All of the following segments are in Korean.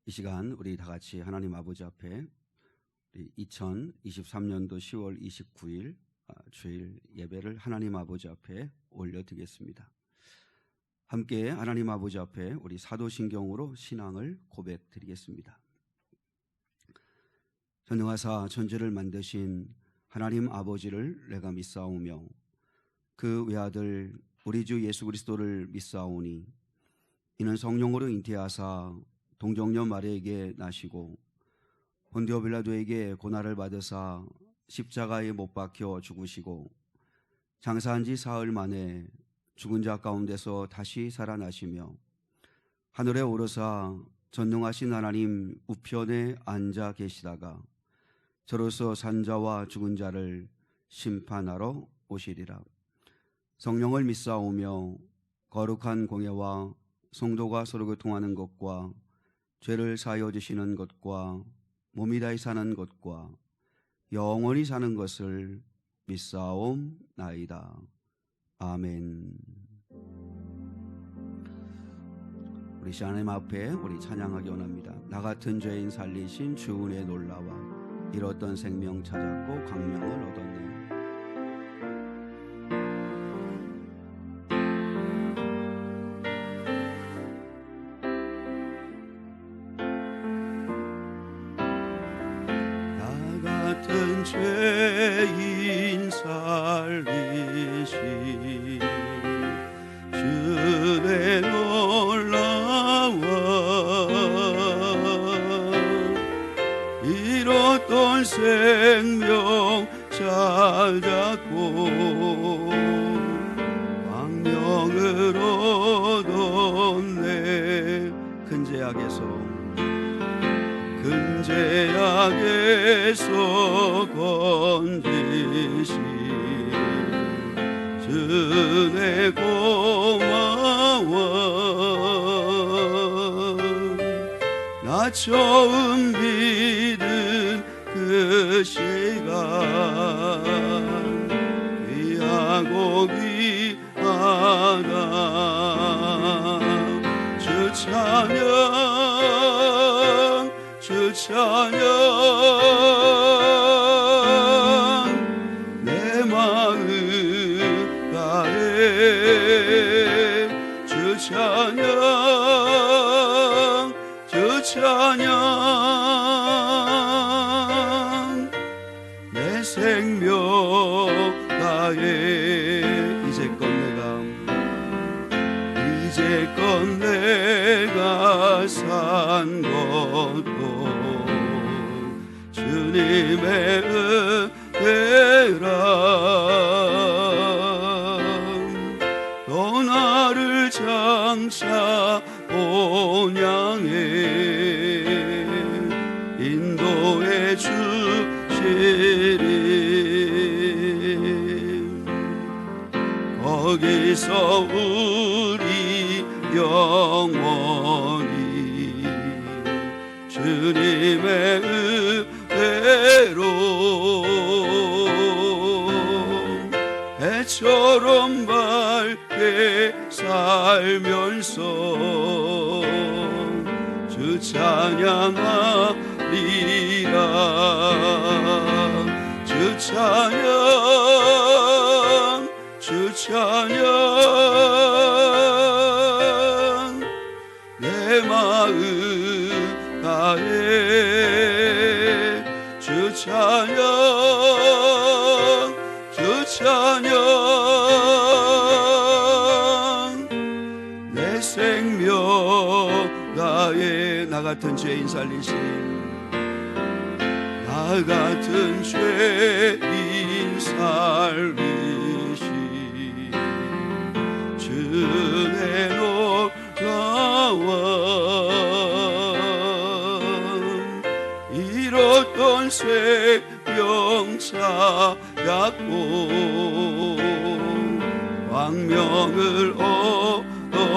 이 시간 우리 다 같이 하나님 아버지 앞에 2023년도 10월 29일 주일 예배를 하나님 아버지 앞에 올려드리겠습니다. 함께 하나님 아버지 앞에 우리 사도신경으로 신앙을 고백드리겠습니다. 전능하사 천지를 만드신 하나님 아버지를 내가 믿사오며 그 외아들 우리 주 예수 그리스도를 믿사오니 이는 성령으로 잉태하사 동정녀 마리아에게 나시고 본디오 빌라도에게 고난을 받으사 십자가에 못 박혀 죽으시고 장사한 지 사흘 만에 죽은 자 가운데서 다시 살아나시며 하늘에 오르사 전능하신 하나님 우편에 앉아 계시다가 저로서 산자와 죽은 자를 심판하러 오시리라. 성령을 믿사오며 거룩한 공예와 성도가 서로 교통하는 것과 죄를 사하여 주시는 것과 몸이 다히 사는 것과 영원히 사는 것을 믿사옵나이다. 아멘. 우리 하나님 앞에 우리 찬양하기 원합니다. 나 같은 죄인 살리신 주 은혜 놀라와 잃었던 생명 찾았고 광명을 얻었네. 죄인 살리신 주의 놀라와 잃었던 생명 찾았고 광명을 얻었네. 큰 죄악에서 건지신 주의 고마워. 나 처음 믿은 그 시간 귀하고 귀하다. 주 찬양 주 찬양 내 마음 다해 주 찬양 주 찬양 내 생명 다해 이제껏 내가 산 것도 주님의 은혜라. 또 나를 장차 본향에 인도해 주시리. 거기서 우리 영원히 주님의 은혜로 해처럼 밝게 살면서 주 찬양하리라. 주 찬양 주 찬양 내 마음 다해 주 찬양 주 찬양 내 생명 다해 나 같은 죄인 살리신 나 같은 죄인 살리신 주의 놀라와 잃었던 생명 찾았고 광명을 얻었네.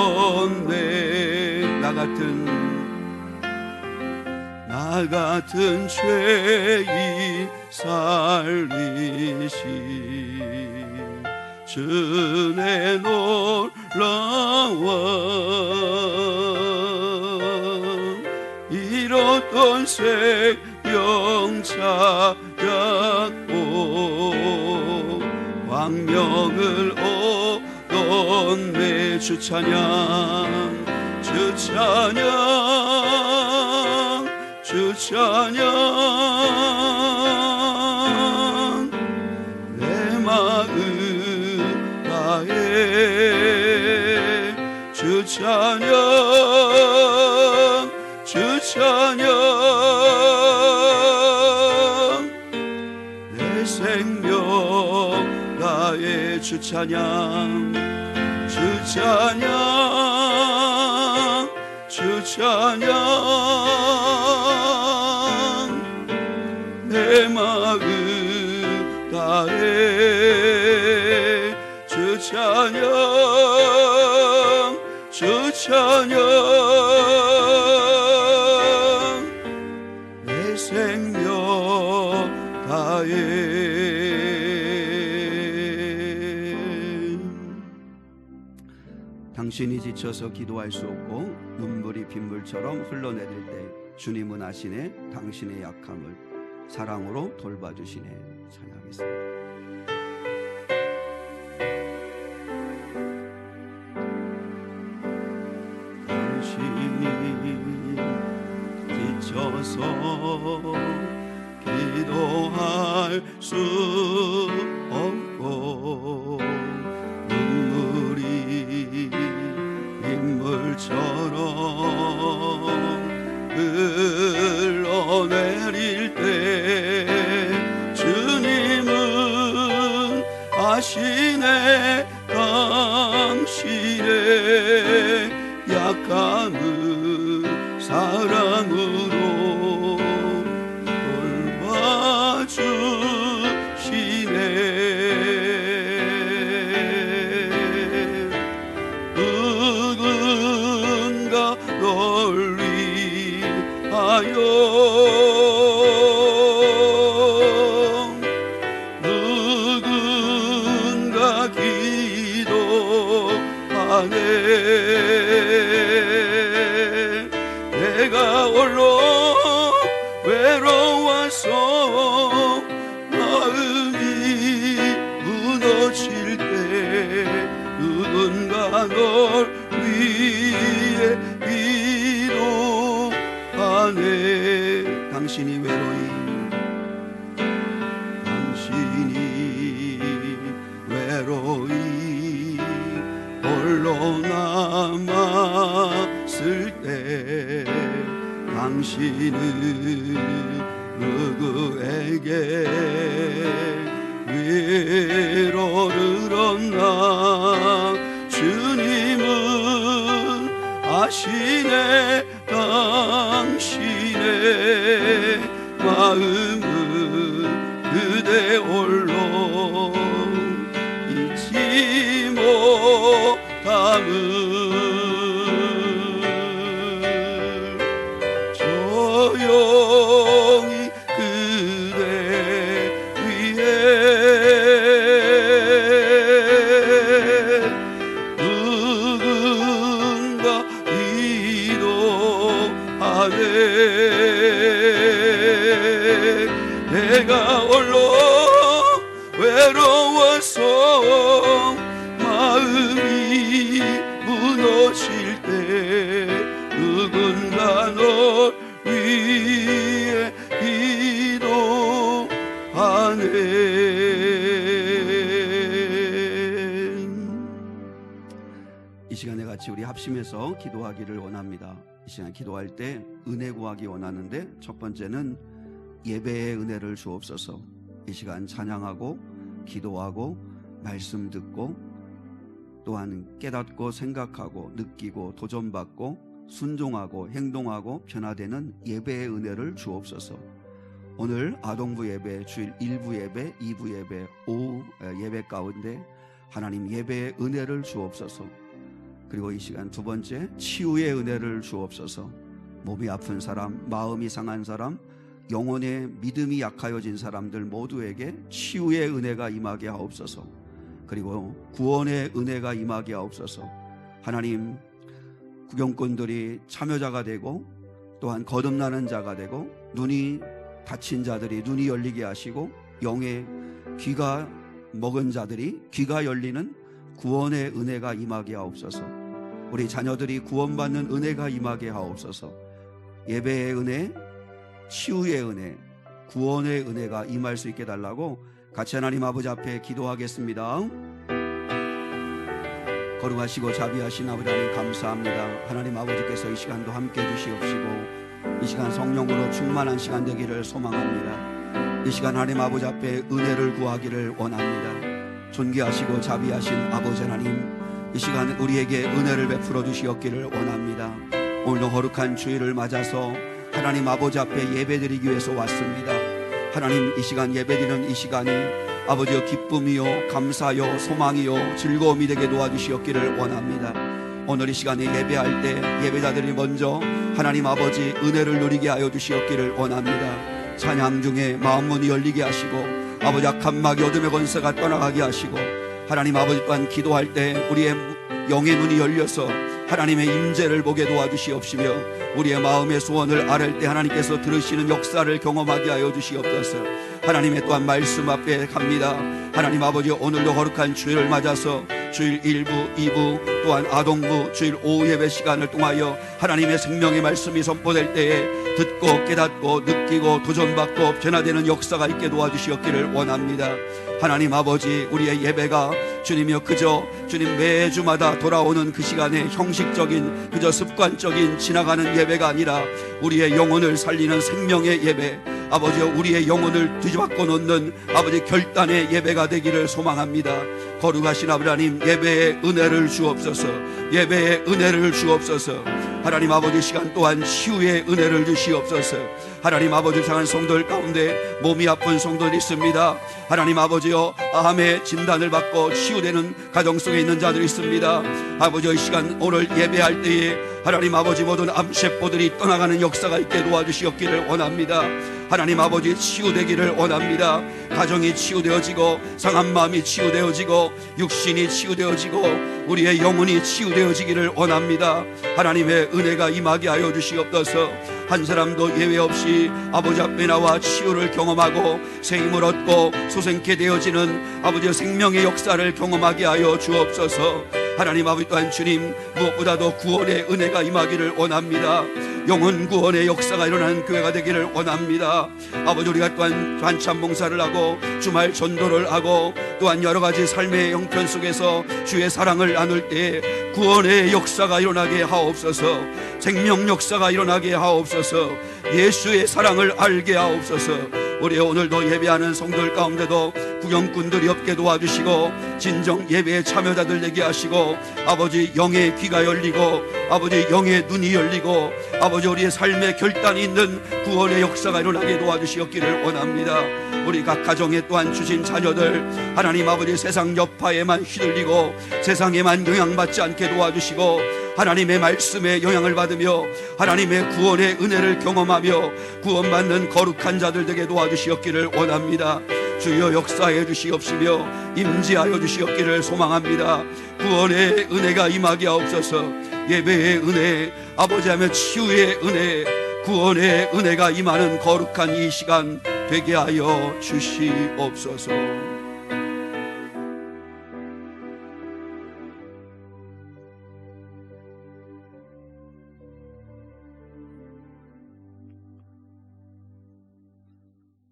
나 같은 죄인 살리신 주의 놀라와 잃었던 생명 찾았고 광명을 얻은 내 주 찬양 주 찬양 주 찬양 내 마음 다해 주 찬양 주 찬양 내 생명 다해 주 찬양 주 찬양 주 찬양 내 마음 다해 주 찬양 주 찬양 내 생명 다해 당신이 지쳐서 기도할 수 없고 눈물이 빗물처럼 흘러내릴 때 주님은 아시네 당신의 약함을 사랑으로 돌봐주시네. 찬양하겠습니다. 당신이 지쳐서 기도할 수 없고 눈물이 빗물처럼 흘러내릴 때 주님은 아시네 당신의 약함을 사랑으로 돌봐주시네. 누군가 널 위하여 누군가 기도하네. 내가 홀로 외로워서 마음이 무너질 때 누군가 널 위해 기도하네. 당신이 외로이 홀로 남았을 때 당신은 누구에게 위로를 얻나. 주님은 아시네 당신의 마음은 그대 홀로 잊지 못함을 조용히 그대 위해 누군가 기도하네. 내가 홀로 외로워서 마음이 무너질 때 누군가 널 위해 기도하네. 이 시간에 같이 우리 합심해서 기도하기를 원합니다. 이 시간 기도할 때 은혜 구하기 원하는데 첫 번째는 예배의 은혜를 주옵소서. 이 시간 찬양하고 기도하고 말씀 듣고 또한 깨닫고 생각하고 느끼고 도전받고 순종하고 행동하고 변화되는 예배의 은혜를 주옵소서. 오늘 아동부 예배, 주일 1부 예배, 2부 예배, 오후 예배 가운데 하나님 예배의 은혜를 주옵소서. 그리고 이 시간 두 번째 치유의 은혜를 주옵소서. 몸이 아픈 사람, 마음이 상한 사람, 영혼의 믿음이 약하여진 사람들 모두에게 치유의 은혜가 임하게 하옵소서. 그리고 구원의 은혜가 임하게 하옵소서. 하나님, 구경꾼들이 참여자가 되고 또한 거듭나는 자가 되고 눈이 닫힌 자들이 눈이 열리게 하시고 영의 귀가 먹은 자들이 귀가 열리는 구원의 은혜가 임하게 하옵소서. 우리 자녀들이 구원받는 은혜가 임하게 하옵소서. 예배의 은혜, 치유의 은혜, 구원의 은혜가 임할 수 있게 달라고 같이 하나님 아버지 앞에 기도하겠습니다. 거룩하시고 자비하신 아버지 하나님 감사합니다. 하나님 아버지께서 이 시간도 함께 해주시옵시고 이 시간 성령으로 충만한 시간 되기를 소망합니다. 이 시간 하나님 아버지 앞에 은혜를 구하기를 원합니다. 존귀하시고 자비하신 아버지 하나님, 이 시간 우리에게 은혜를 베풀어 주시옵기를 원합니다. 오늘도 거룩한 주일을 맞아서 하나님 아버지 앞에 예배드리기 위해서 왔습니다. 하나님, 이 시간 예배드리는 이 시간이 아버지여 기쁨이요 감사요 소망이요 즐거움이 되게 도와주시옵기를 원합니다. 오늘 이 시간에 예배할 때 예배자들이 먼저 하나님 아버지 은혜를 누리게 하여 주시옵기를 원합니다. 찬양 중에 마음문이 열리게 하시고 아버지 악한 마귀 어둠의 권세가 떠나가게 하시고 하나님 아버지 또한 기도할 때 우리의 영의 눈이 열려서 하나님의 임재를 보게 도와주시옵시며 우리의 마음의 소원을 아랠 때 하나님께서 들으시는 역사를 경험하게 하여 주시옵소서. 하나님의 또한 말씀 앞에 갑니다. 하나님 아버지, 오늘도 거룩한 주일을 맞아서 주일 1부, 2부 또한 아동부 주일 오후 예배 시간을 통하여 하나님의 생명의 말씀이 선포될 때에 듣고 깨닫고 느끼고 도전받고 변화되는 역사가 있게 도와주시옵기를 원합니다. 하나님 아버지, 우리의 예배가 주님이여 그저 주님 매주마다 돌아오는 그 시간에 형식적인 그저 습관적인 지나가는 예배가 아니라 우리의 영혼을 살리는 생명의 예배, 아버지 우리의 영혼을 뒤집어 놓는 아버지 결단의 예배가 되기를 소망합니다. 거룩하신 아버지 하나님, 예배의 은혜를 주옵소서. 예배의 은혜를 주옵소서. 하나님 아버지, 시간 또한 치유의 은혜를 주시옵소서. 하나님 아버지, 상한 성도들 가운데 몸이 아픈 성도들이 있습니다. 하나님 아버지여, 암의 진단을 받고 치유되는 가정 속에 있는 자들이 있습니다. 아버지, 이 시간 오늘 예배할 때에 하나님 아버지 모든 암세포들이 떠나가는 역사가 있게 도와주시옵기를 원합니다. 하나님 아버지, 치유되기를 원합니다. 가정이 치유되어지고 상한 마음이 치유되어지고 육신이 치유되어지고 우리의 영혼이 치유되어지기를 원합니다. 하나님의 은혜가 임하게 하여 주시옵소서. 한 사람도 예외 없이 아버지 앞에 나와 치유를 경험하고 새 힘을 얻고 소생케 되어지는 아버지의 생명의 역사를 경험하게 하여 주옵소서. 하나님 아버지, 또한 주님 무엇보다도 구원의 은혜가 임하기를 원합니다. 영혼 구원의 역사가 일어나는 교회가 되기를 원합니다. 아버지, 우리가 또한 반찬 봉사를 하고 주말 전도를 하고 또한 여러 가지 삶의 형편 속에서 주의 사랑을 나눌 때 구원의 역사가 일어나게 하옵소서. 생명 역사가 일어나게 하옵소서. 예수의 사랑을 알게 하옵소서. 우리 오늘도 예배하는 성도들 가운데도 구경꾼들이 없게 도와주시고 진정 예배의 참여자들 되게 하시고 아버지 영의 귀가 열리고 아버지 영의 눈이 열리고 아버지 우리의 삶의 결단이 있는 구원의 역사가 일어나게 도와주시옵기를 원합니다. 우리 각 가정에 또한 주신 자녀들 하나님 아버지 세상 여파에만 휘둘리고 세상에만 영향받지 않게 도와주시고 하나님의 말씀에 영향을 받으며 하나님의 구원의 은혜를 경험하며 구원받는 거룩한 자들 되게 도와주시옵기를 원합니다. 주여 역사해 주시옵시며 임재하여 주시옵기를 소망합니다. 구원의 은혜가 임하게 하옵소서. 예배의 은혜, 아버지 하며 치유의 은혜, 구원의 은혜가 임하는 거룩한 이 시간 되게 하여 주시옵소서.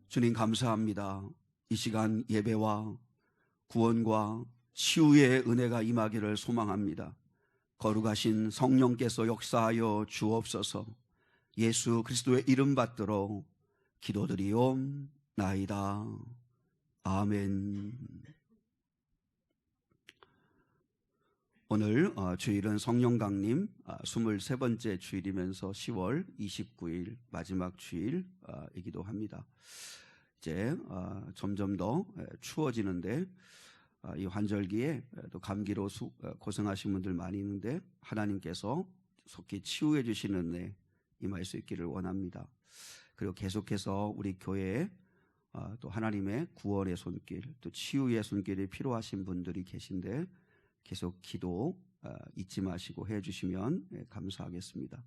주님 감사합니다. 이 시간 예배와 구원과 치유의 은혜가 임하기를 소망합니다. 거룩하신 성령께서 역사하여 주옵소서. 예수 그리스도의 이름 받들어 기도드리옵나이다. 아멘. 오늘 주일은 성령강림 23번째 주일이면서 10월 29일 마지막 주일이기도 합니다. 이제 점점 더 추워지는데 이 환절기에 또 감기로 고생하신 분들 많이 있는데 하나님께서 속히 치유해 주시는 은혜 임할 수 있기를 원합니다. 그리고 계속해서 우리 교회에 또 하나님의 구원의 손길 또 치유의 손길이 필요하신 분들이 계신데 계속 기도 잊지 마시고 해주시면 감사하겠습니다.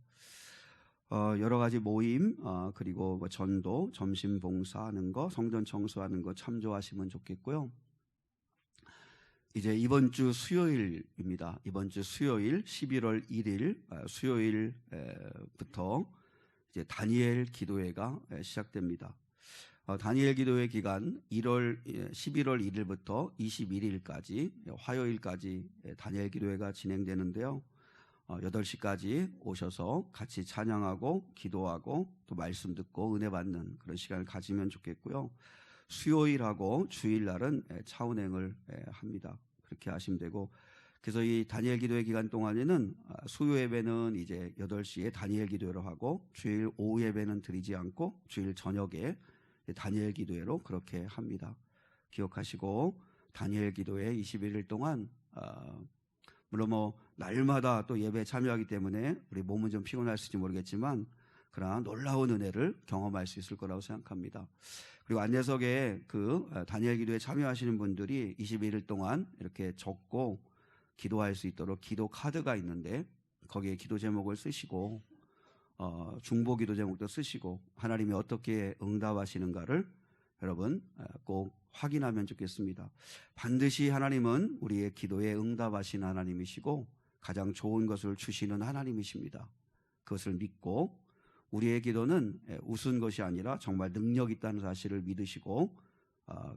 여러 가지 모임, 그리고 뭐 전도, 점심 봉사하는 거, 성전 청소하는 거 참조하시면 좋겠고요. 이제 이번 주 수요일입니다. 이번 주 수요일 11월 1일 수요일부터 이제 다니엘 기도회가 시작됩니다. 다니엘 기도회 기간 11월 1일부터 21일까지 화요일까지 다니엘 기도회가 진행되는데요. 8시까지 오셔서 같이 찬양하고 기도하고 또 말씀 듣고 은혜 받는 그런 시간을 가지면 좋겠고요. 수요일하고 주일날은 차운행을 합니다. 그렇게 하시면 되고, 그래서 이 다니엘 기도회 기간 동안에는 수요 예배는 이제 8시에 다니엘 기도회로 하고, 주일 오후 예배는 드리지 않고 주일 저녁에 다니엘 기도회로 그렇게 합니다. 기억하시고 다니엘 기도회 21일 동안 물론 뭐 날마다 또 예배에 참여하기 때문에 우리 몸은 좀 피곤할지 모르겠지만 그러나 놀라운 은혜를 경험할 수 있을 거라고 생각합니다. 그리고 안내석에 그 다니엘 기도에 참여하시는 분들이 21일 동안 이렇게 적고 기도할 수 있도록 기도 카드가 있는데 거기에 기도 제목을 쓰시고 중보 기도 제목도 쓰시고 하나님이 어떻게 응답하시는가를 여러분 꼭 확인하면 좋겠습니다. 반드시 하나님은 우리의 기도에 응답하시는 하나님이시고 가장 좋은 것을 주시는 하나님이십니다. 그것을 믿고 우리의 기도는 우스운 것이 아니라 정말 능력 있다는 사실을 믿으시고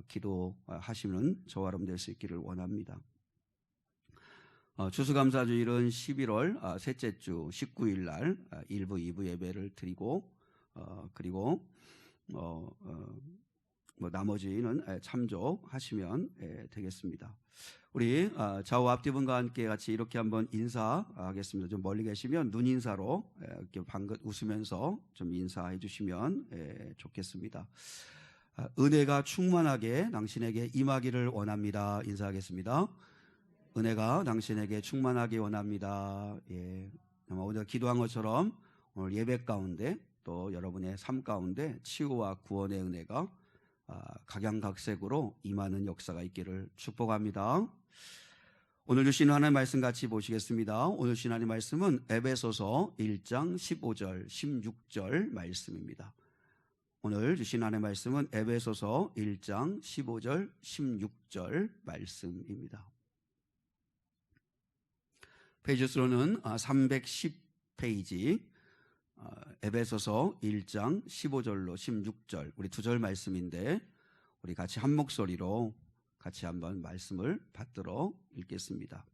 기도하시는 저와 여러분 될 수 있기를 원합니다. 추수감사주일은 11월 셋째 주 19일 날 1부, 2부 예배를 드리고 그리고 나머지는 참조하시면 되겠습니다. 우리 좌우 앞뒤분과 함께 같이 이렇게 한번 인사하겠습니다. 좀 멀리 계시면 눈 인사로 이렇게 방긋 웃으면서 좀 인사해 주시면 좋겠습니다. 은혜가 충만하게 당신에게 임하기를 원합니다. 인사하겠습니다. 은혜가 당신에게 충만하기 원합니다. 예. 오늘 기도한 것처럼 오늘 예배 가운데 또 여러분의 삶 가운데 치유와 구원의 은혜가 각양각색으로 임하는 역사가 있기를 축복합니다. 오늘 주신 하나님의 말씀 같이 보시겠습니다. 오늘 주신 하나님의 말씀은 에베소서 1장 15절 16절 말씀입니다. 오늘 주신 하나님의 말씀은 에베소서 1장 15절 16절 말씀입니다. 페이지 수로는 310페이지 에베소서 1장 15절로 16절 우리 2절 말씀인데 우리 같이 한 목소리로 같이 한번 말씀을 받들어 읽겠습니다.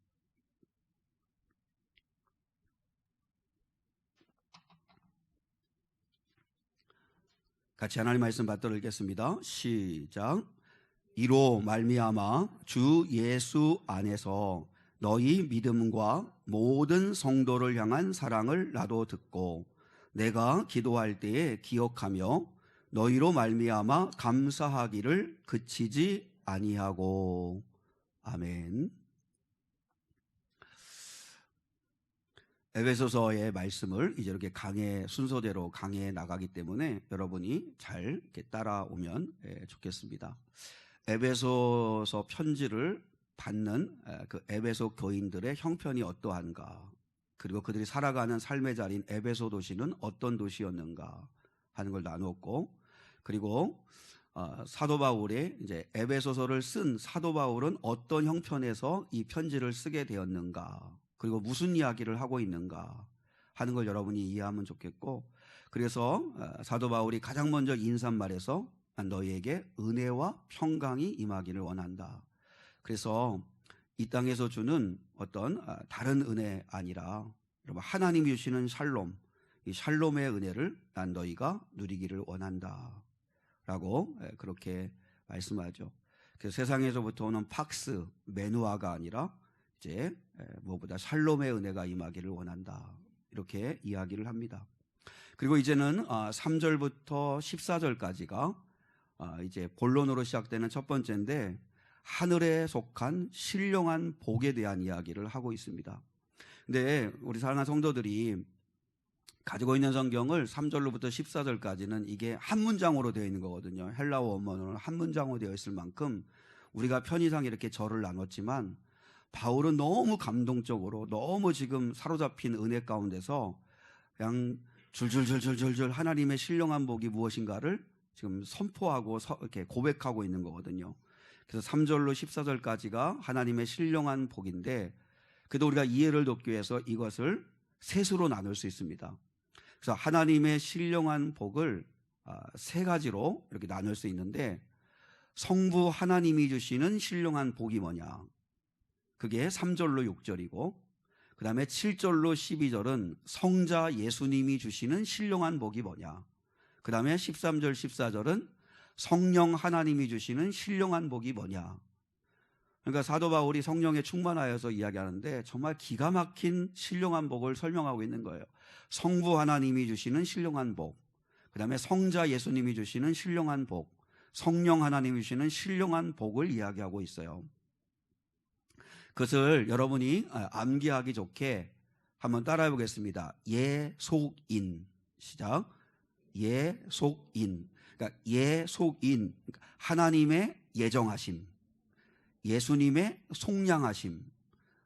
같이 하나님 말씀 받들어 읽겠습니다. 시작. 이로 말미암아 주 예수 안에서 너희 믿음과 모든 성도를 향한 사랑을 나도 듣고 내가 기도할 때에 기억하며 너희로 말미암아 감사하기를 그치지 아니하고. 아멘. 에베소서의 말씀을 이제 이렇게 순서대로 강해 나가기 때문에 여러분이 잘 이렇게 따라오면 좋겠습니다. 에베소서 편지를 받는 그 에베소 교인들의 형편이 어떠한가, 그리고 그들이 살아가는 삶의 자리인 에베소 도시는 어떤 도시였는가 하는 걸 나누었고, 그리고 사도 바울의 이제 에베소서를 쓴 사도 바울은 어떤 형편에서 이 편지를 쓰게 되었는가, 그리고 무슨 이야기를 하고 있는가 하는 걸 여러분이 이해하면 좋겠고, 그래서 사도 바울이 가장 먼저 인사말에서 너희에게 은혜와 평강이 임하기를 원한다. 그래서 이 땅에서 주는 어떤 다른 은혜 아니라 여러분 하나님이 주시는 샬롬, 이 샬롬의 은혜를 난 너희가 누리기를 원한다 라고 그렇게 말씀하죠. 그래서 세상에서부터 오는 팍스, 메누아가 아니라 이제 무엇보다 샬롬의 은혜가 임하기를 원한다 이렇게 이야기를 합니다. 그리고 이제는 3절부터 14절까지가 이제 본론으로 시작되는 첫 번째인데 하늘에 속한 신령한 복에 대한 이야기를 하고 있습니다. 근데 우리 사랑하는 성도들이 가지고 있는 성경을 3절로부터 14절까지는 이게 한 문장으로 되어 있는 거거든요. 헬라어 원문으로는 한 문장으로 되어 있을 만큼 우리가 편의상 이렇게 절을 나눴지만 바울은 너무 감동적으로 너무 지금 사로잡힌 은혜 가운데서 그냥 줄줄줄줄줄줄 하나님의 신령한 복이 무엇인가를 지금 선포하고 이렇게 고백하고 있는 거거든요. 그래서 3절로 14절까지가 하나님의 신령한 복인데, 그래도 우리가 이해를 돕기 위해서 이것을 셋으로 나눌 수 있습니다. 그래서 하나님의 신령한 복을 세 가지로 이렇게 나눌 수 있는데, 성부 하나님이 주시는 신령한 복이 뭐냐? 그게 3절로 6절이고, 그 다음에 7절로 12절은 성자 예수님이 주시는 신령한 복이 뭐냐? 그 다음에 13절 14절은 성령 하나님이 주시는 신령한 복이 뭐냐? 그러니까 사도 바울이 성령에 충만하여서 이야기하는데 정말 기가 막힌 신령한 복을 설명하고 있는 거예요. 성부 하나님이 주시는 신령한 복, 그 다음에 성자 예수님이 주시는 신령한 복, 성령 하나님이 주시는 신령한 복을 이야기하고 있어요. 그것을 여러분이 암기하기 좋게 한번 따라해 보겠습니다. 예속인. 시작. 예속인. 그러니까 예속인, 하나님의 예정하심, 예수님의 속량하심,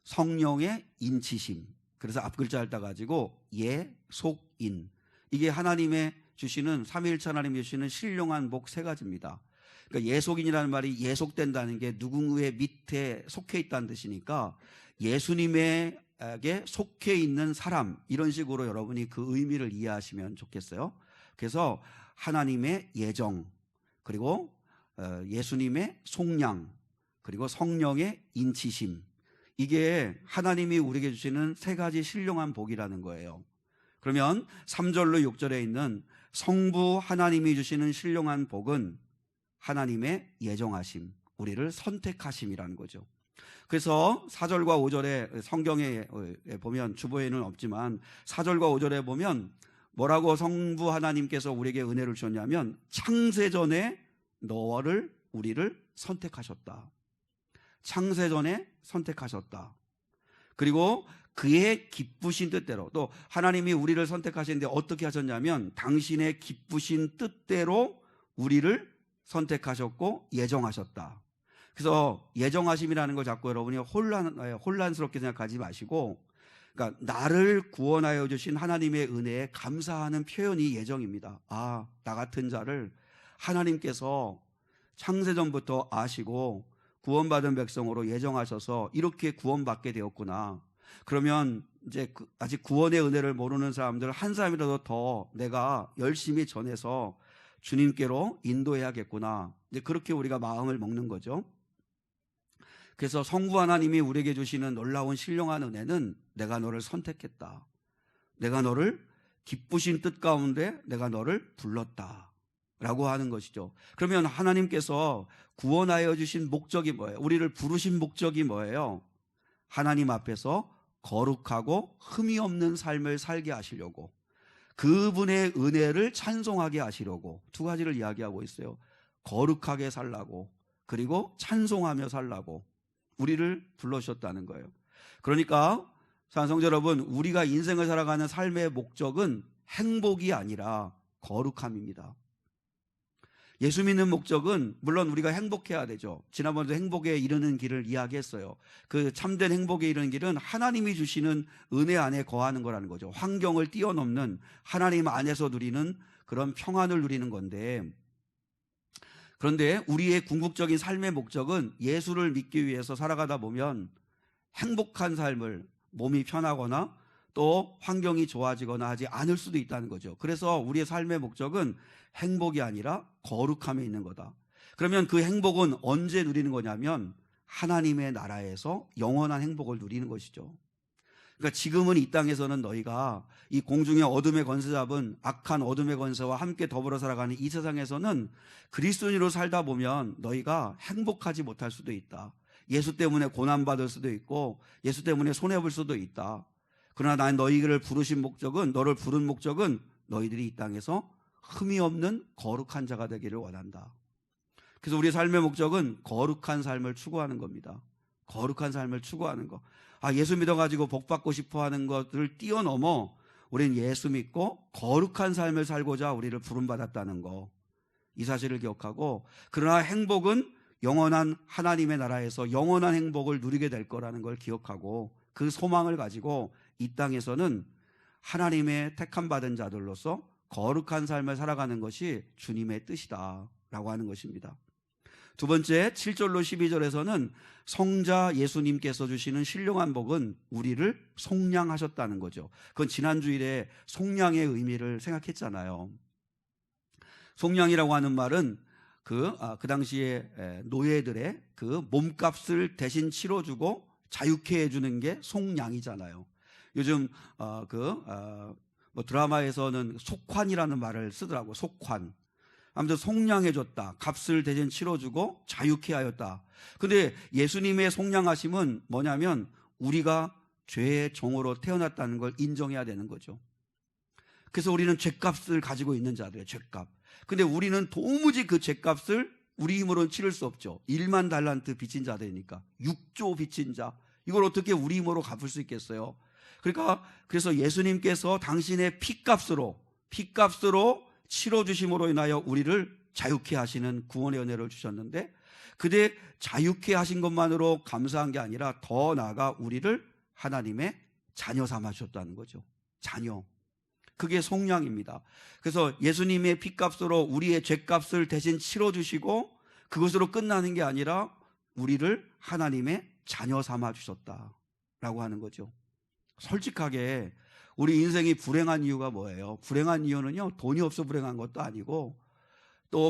성령의 인치심. 그래서 앞글자를 따가지고 예속인. 이게 하나님의 주시는, 삼위일체 하나님이 주시는 신령한 복 세 가지입니다. 그러니까 예속인이라는 말이 예속된다는 게 누군가의 밑에 속해 있다는 뜻이니까 예수님에게 속해 있는 사람, 이런 식으로 여러분이 그 의미를 이해하시면 좋겠어요. 그래서 하나님의 예정, 그리고 예수님의 속량, 그리고 성령의 인치심, 이게 하나님이 우리에게 주시는 세 가지 신령한 복이라는 거예요. 그러면 3절로 6절에 있는 성부 하나님이 주시는 신령한 복은 하나님의 예정하심, 우리를 선택하심이라는 거죠. 그래서 4절과 5절에 성경에 보면, 주보에는 없지만 4절과 5절에 보면 뭐라고 성부 하나님께서 우리에게 은혜를 주셨냐면, 창세전에 너를, 우리를 선택하셨다. 창세전에 선택하셨다. 그리고 그의 기쁘신 뜻대로, 또 하나님이 우리를 선택하시는데 어떻게 하셨냐면 당신의 기쁘신 뜻대로 우리를 선택하셨고 예정하셨다. 그래서 예정하심이라는 걸 자꾸 여러분이 혼란스럽게 생각하지 마시고, 그러니까 나를 구원하여 주신 하나님의 은혜에 감사하는 표현이 예정입니다. 아, 나 같은 자를 하나님께서 창세전부터 아시고 구원받은 백성으로 예정하셔서 이렇게 구원받게 되었구나. 그러면 이제 아직 구원의 은혜를 모르는 사람들 한 사람이라도 더 내가 열심히 전해서 주님께로 인도해야겠구나. 이제 그렇게 우리가 마음을 먹는 거죠. 그래서 성부 하나님이 우리에게 주시는 놀라운 신령한 은혜는 내가 너를 선택했다. 내가 너를 기쁘신 뜻 가운데 내가 너를 불렀다. 라고 하는 것이죠. 그러면 하나님께서 구원하여 주신 목적이 뭐예요? 우리를 부르신 목적이 뭐예요? 하나님 앞에서 거룩하고 흠이 없는 삶을 살게 하시려고, 그분의 은혜를 찬송하게 하시려고 두 가지를 이야기하고 있어요. 거룩하게 살라고, 그리고 찬송하며 살라고 우리를 불러주셨다는 거예요. 그러니까 성도 여러분, 우리가 인생을 살아가는 삶의 목적은 행복이 아니라 거룩함입니다. 예수 믿는 목적은 물론 우리가 행복해야 되죠. 지난번에도 행복에 이르는 길을 이야기했어요. 그 참된 행복에 이르는 길은 하나님이 주시는 은혜 안에 거하는 거라는 거죠. 환경을 뛰어넘는 하나님 안에서 누리는 그런 평안을 누리는 건데, 그런데 우리의 궁극적인 삶의 목적은 예수를 믿기 위해서 살아가다 보면 행복한 삶을, 몸이 편하거나 또 환경이 좋아지거나 하지 않을 수도 있다는 거죠. 그래서 우리의 삶의 목적은 행복이 아니라 거룩함에 있는 거다. 그러면 그 행복은 언제 누리는 거냐면 하나님의 나라에서 영원한 행복을 누리는 것이죠. 그러니까 지금은 이 땅에서는 너희가 이 공중의 어둠의 권세 잡은 악한 어둠의 권세와 함께 더불어 살아가는 이 세상에서는 그리스도인으로 살다 보면 너희가 행복하지 못할 수도 있다. 예수 때문에 고난받을 수도 있고 예수 때문에 손해볼 수도 있다. 그러나 난 너희를 부르신 목적은, 너를 부른 목적은 너희들이 이 땅에서 흠이 없는 거룩한 자가 되기를 원한다. 그래서 우리의 삶의 목적은 거룩한 삶을 추구하는 겁니다. 거룩한 삶을 추구하는 거. 예수 믿어가지고 복받고 싶어 하는 것을 뛰어넘어 우리는 예수 믿고 거룩한 삶을 살고자 우리를 부름받았다는 거, 이 사실을 기억하고, 그러나 행복은 영원한 하나님의 나라에서 영원한 행복을 누리게 될 거라는 걸 기억하고 그 소망을 가지고 이 땅에서는 하나님의 택함 받은 자들로서 거룩한 삶을 살아가는 것이 주님의 뜻이다라고 하는 것입니다. 두 번째 7절로 12절에서는 성자 예수님께서 주시는 신령한 복은 우리를 속량하셨다는 거죠. 그건 지난 주일에 속량의 의미를 생각했잖아요. 속량이라고 하는 말은 그 당시에 노예들의 그 몸값을 대신 치러주고 자유케 해주는 게 속량이잖아요. 요즘 드라마에서는 속환이라는 말을 쓰더라고. 속환. 아무튼 속량해줬다. 값을 대신 치러주고 자유케 하였다. 근데 예수님의 속량하심은 뭐냐면 우리가 죄의 종으로 태어났다는 걸 인정해야 되는 거죠. 그래서 우리는 죄값을 가지고 있는 자들이에요. 죄값. 근데 우리는 도무지 그 죄값을 우리 힘으로는 치를 수 없죠. 1만 달란트 빚진 자들이니까. 6조 빚진 자. 이걸 어떻게 우리 힘으로 갚을 수 있겠어요? 그래서 예수님께서 당신의 피값으로 치러주심으로 인하여 우리를 자유케 하시는 구원의 은혜를 주셨는데, 그대 자유케 하신 것만으로 감사한 게 아니라 더 나아가 우리를 하나님의 자녀 삼아 주셨다는 거죠. 자녀. 그게 속량입니다. 그래서 예수님의 피값으로 우리의 죄값을 대신 치러주시고 그것으로 끝나는 게 아니라 우리를 하나님의 자녀 삼아 주셨다라고 하는 거죠. 솔직하게 우리 인생이 불행한 이유가 뭐예요? 불행한 이유는요, 돈이 없어 불행한 것도 아니고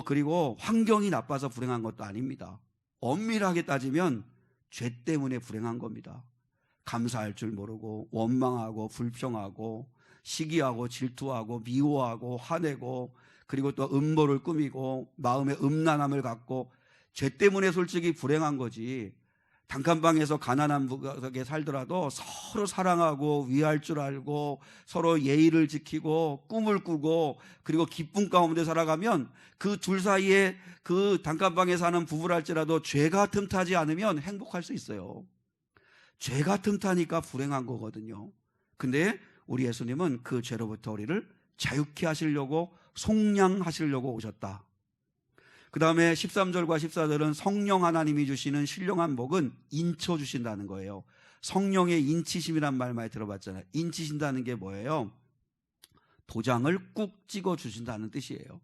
그리고 환경이 나빠서 불행한 것도 아닙니다. 엄밀하게 따지면 죄 때문에 불행한 겁니다. 감사할 줄 모르고 원망하고 불평하고 시기하고 질투하고 미워하고 화내고 그리고 또 음모를 꾸미고 마음에 음란함을 갖고 죄 때문에 솔직히 불행한 거지. 단칸방에서 가난한 부부에게 살더라도 서로 사랑하고 위할 줄 알고 서로 예의를 지키고 꿈을 꾸고 그리고 기쁨 가운데 살아가면 그 둘 사이에 그 단칸방에 사는 부부랄지라도 죄가 틈타지 않으면 행복할 수 있어요. 죄가 틈타니까 불행한 거거든요. 근데 우리 예수님은 그 죄로부터 우리를 자유케 하시려고 속량하시려고 오셨다. 그 다음에 13절과 14절은 성령 하나님이 주시는 신령한 복은 인쳐 주신다는 거예요. 성령의 인치심이란 말 많이 들어봤잖아요. 인치신다는 게 뭐예요? 도장을 꾹 찍어 주신다는 뜻이에요.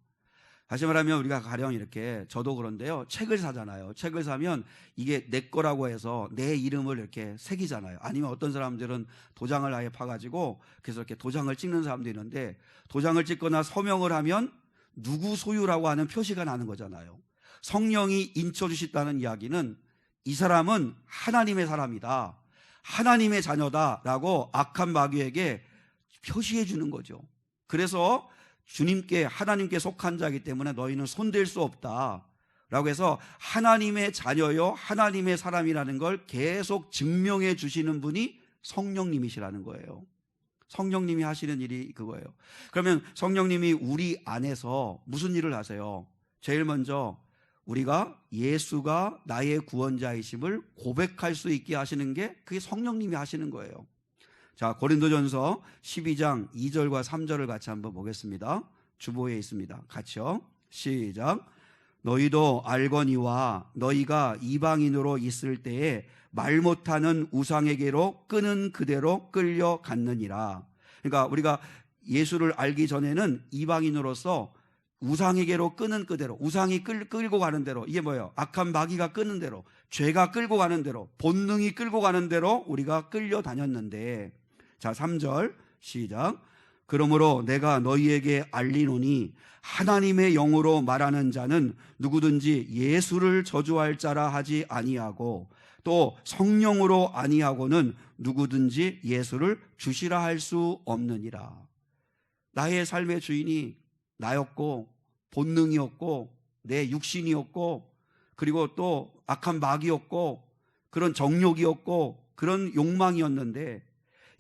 다시 말하면 우리가 가령 이렇게, 저도 그런데요, 책을 사잖아요. 책을 사면 이게 내 거라고 해서 내 이름을 이렇게 새기잖아요. 아니면 어떤 사람들은 도장을 아예 파가지고 그래서 이렇게 도장을 찍는 사람도 있는데, 도장을 찍거나 서명을 하면 누구 소유라고 하는 표시가 나는 거잖아요. 성령이 인쳐주셨다는 이야기는 이 사람은 하나님의 사람이다, 하나님의 자녀다라고 악한 마귀에게 표시해 주는 거죠. 그래서 주님께, 하나님께 속한 자이기 때문에 너희는 손댈 수 없다 라고 해서 하나님의 자녀요 하나님의 사람이라는 걸 계속 증명해 주시는 분이 성령님이시라는 거예요. 성령님이 하시는 일이 그거예요. 그러면 성령님이 우리 안에서 무슨 일을 하세요? 제일 먼저 우리가 예수가 나의 구원자이심을 고백할 수 있게 하시는 게 그게 성령님이 하시는 거예요. 자, 고린도전서 12장 2절과 3절을 같이 한번 보겠습니다. 주보에 있습니다. 같이요. 시작. 너희도 알거니와 너희가 이방인으로 있을 때에 말 못하는 우상에게로 끄는 그대로 끌려갔느니라. 그러니까 우리가 예수를 알기 전에는 이방인으로서 우상에게로 끄는 그대로, 우상이 끌고 가는 대로, 이게 뭐예요? 악한 마귀가 끄는 대로, 죄가 끌고 가는 대로, 본능이 끌고 가는 대로 우리가 끌려다녔는데, 자 3절 시작. 그러므로 내가 너희에게 알리노니 하나님의 영으로 말하는 자는 누구든지 예수를 저주할 자라 하지 아니하고 또 성령으로 아니하고는 누구든지 예수를 주시라 할 수 없느니라. 나의 삶의 주인이 나였고 본능이었고 내 육신이었고 그리고 또 악한 마귀였고 그런 정욕이었고 그런 욕망이었는데,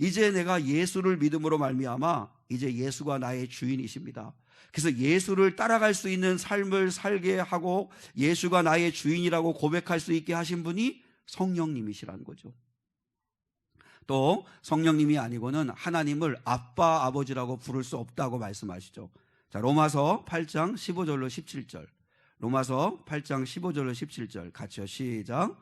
이제 내가 예수를 믿음으로 말미암아 이제 예수가 나의 주인이십니다. 그래서 예수를 따라갈 수 있는 삶을 살게 하고 예수가 나의 주인이라고 고백할 수 있게 하신 분이 성령님이시라는 거죠. 또 성령님이 아니고는 하나님을 아빠, 아버지라고 부를 수 없다고 말씀하시죠. 자, 로마서 8장 15절로 17절. 로마서 8장 15절로 17절 같이요. 시작.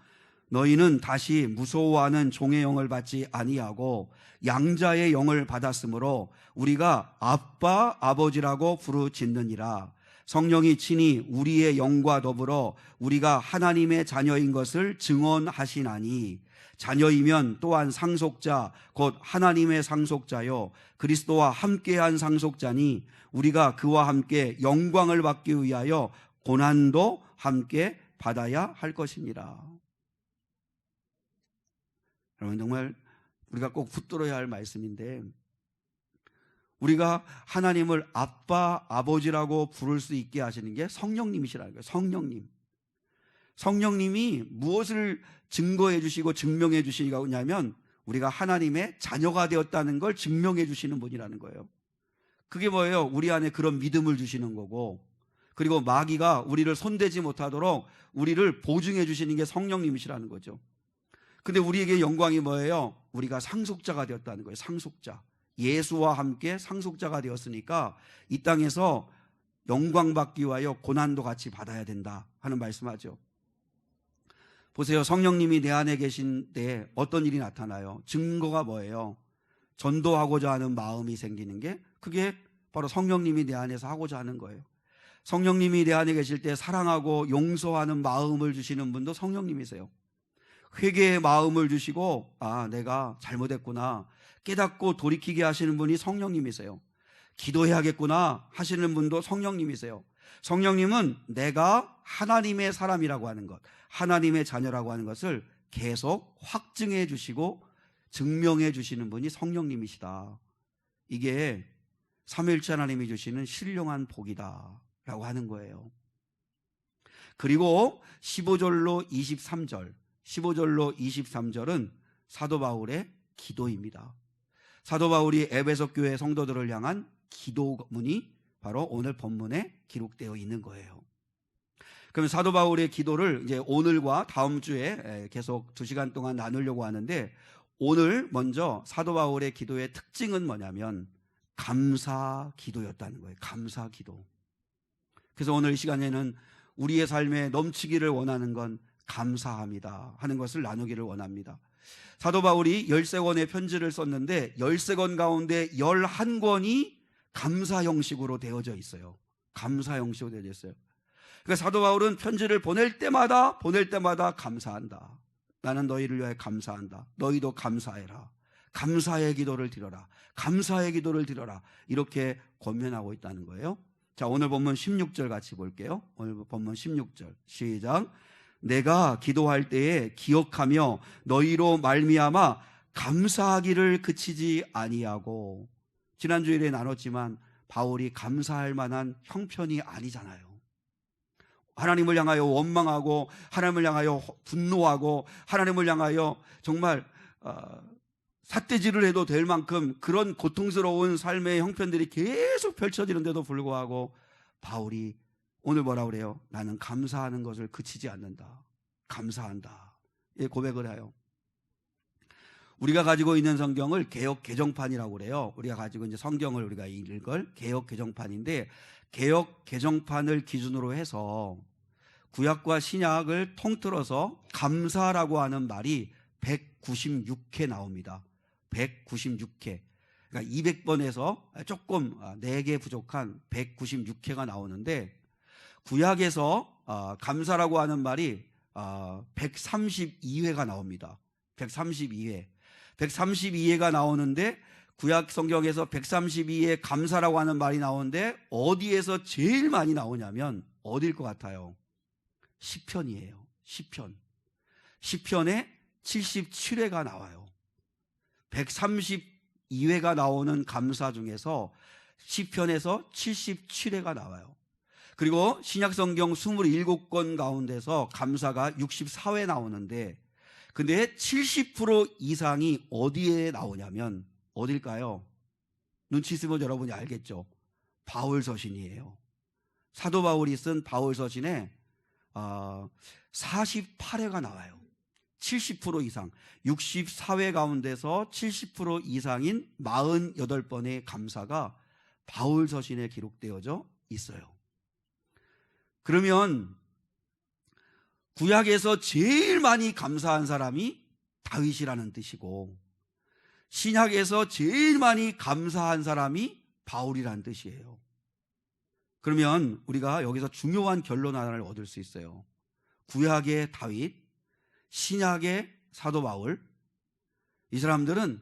너희는 다시 무서워하는 종의 영을 받지 아니하고 양자의 영을 받았으므로 우리가 아빠 아버지라고 부르짖느니라. 성령이 친히 우리의 영과 더불어 우리가 하나님의 자녀인 것을 증언하시나니 자녀이면 또한 상속자 곧 하나님의 상속자요 그리스도와 함께한 상속자니 우리가 그와 함께 영광을 받기 위하여 고난도 함께 받아야 할 것이니라. 여러분, 정말 우리가 꼭 붙들어야 할 말씀인데, 우리가 하나님을 아빠, 아버지라고 부를 수 있게 하시는 게 성령님이시라는 거예요. 성령님. 성령님이 무엇을 증거해 주시고 증명해 주시냐면 우리가 하나님의 자녀가 되었다는 걸 증명해 주시는 분이라는 거예요. 그게 뭐예요? 우리 안에 그런 믿음을 주시는 거고, 그리고 마귀가 우리를 손대지 못하도록 우리를 보증해 주시는 게 성령님이시라는 거죠. 근데 우리에게 영광이 뭐예요? 우리가 상속자가 되었다는 거예요. 상속자. 예수와 함께 상속자가 되었으니까 이 땅에서 영광 받기 위하여 고난도 같이 받아야 된다 하는 말씀하죠. 보세요. 성령님이 내 안에 계신 때 어떤 일이 나타나요? 증거가 뭐예요? 전도하고자 하는 마음이 생기는 게, 그게 바로 성령님이 내 안에서 하고자 하는 거예요. 성령님이 내 안에 계실 때 사랑하고 용서하는 마음을 주시는 분도 성령님이세요. 회개의 마음을 주시고, 아, 내가 잘못했구나 깨닫고 돌이키게 하시는 분이 성령님이세요. 기도해야겠구나 하시는 분도 성령님이세요. 성령님은 내가 하나님의 사람이라고 하는 것, 하나님의 자녀라고 하는 것을 계속 확증해 주시고 증명해 주시는 분이 성령님이시다. 이게 삼위일체 하나님이 주시는 신령한 복이다 라고 하는 거예요. 그리고 15절로 23절은 사도 바울의 기도입니다. 사도 바울이 에베소 교회 성도들을 향한 기도문이 바로 오늘 본문에 기록되어 있는 거예요. 그럼 사도 바울의 기도를 이제 오늘과 다음 주에 계속 2시간 동안 나누려고 하는데, 오늘 먼저 사도 바울의 기도의 특징은 뭐냐면 감사 기도였다는 거예요. 감사 기도. 그래서 오늘 이 시간에는 우리의 삶에 넘치기를 원하는 건 감사합니다 하는 것을 나누기를 원합니다. 사도 바울이 13권의 편지를 썼는데 13권 가운데 11권이 감사 형식으로 되어져 있어요. 감사 형식으로 되어져 있어요. 그러니까 사도 바울은 편지를 보낼 때마다 감사한다. 나는 너희를 위하여 감사한다. 너희도 감사해라. 감사의 기도를 드려라. 감사의 기도를 드려라. 이렇게 권면하고 있다는 거예요. 자, 오늘 본문 16절 같이 볼게요. 오늘 본문 16절 시작. 내가 기도할 때에 기억하며 너희로 말미암아 감사하기를 그치지 아니하고. 지난주일에 나눴지만 바울이 감사할 만한 형편이 아니잖아요. 하나님을 향하여 원망하고 하나님을 향하여 분노하고 하나님을 향하여 정말 삿대질을 해도 될 만큼 그런 고통스러운 삶의 형편들이 계속 펼쳐지는데도 불구하고 바울이 오늘 뭐라 그래요? 나는 감사하는 것을 그치지 않는다. 감사한다. 이 고백을 해요. 우리가 가지고 있는 성경을 개역 개정판이라고 그래요. 우리가 가지고 이제 성경을 우리가 읽을 개역 개정판인데, 개역 개정판을 기준으로 해서 구약과 신약을 통틀어서 감사라고 하는 말이 196회 나옵니다. 196회. 그러니까 200번에서 조금 4개 부족한 196회가 나오는데, 구약에서 감사라고 하는 말이 132회가 나옵니다. 132회가 나오는데, 구약 성경에서 132회 감사라고 하는 말이 나오는데 어디에서 제일 많이 나오냐면 어디일 것 같아요? 시편이에요. 시편에 77회가 나와요. 132회가 나오는 감사 중에서 시편에서 77회가 나와요. 그리고 신약성경 27권 가운데서 감사가 64회 나오는데, 근데 70% 이상이 어디에 나오냐면 어딜까요? 눈치 있으면 여러분이 알겠죠. 바울서신이에요. 사도 바울이 쓴 바울서신에 48회가 나와요. 70% 이상, 64회 가운데서 70% 이상인 48번의 감사가 바울서신에 기록되어져 있어요. 그러면 구약에서 제일 많이 감사한 사람이 다윗이라는 뜻이고, 신약에서 제일 많이 감사한 사람이 바울이라는 뜻이에요. 그러면 우리가 여기서 중요한 결론 하나를 얻을 수 있어요. 구약의 다윗, 신약의 사도 바울, 이 사람들은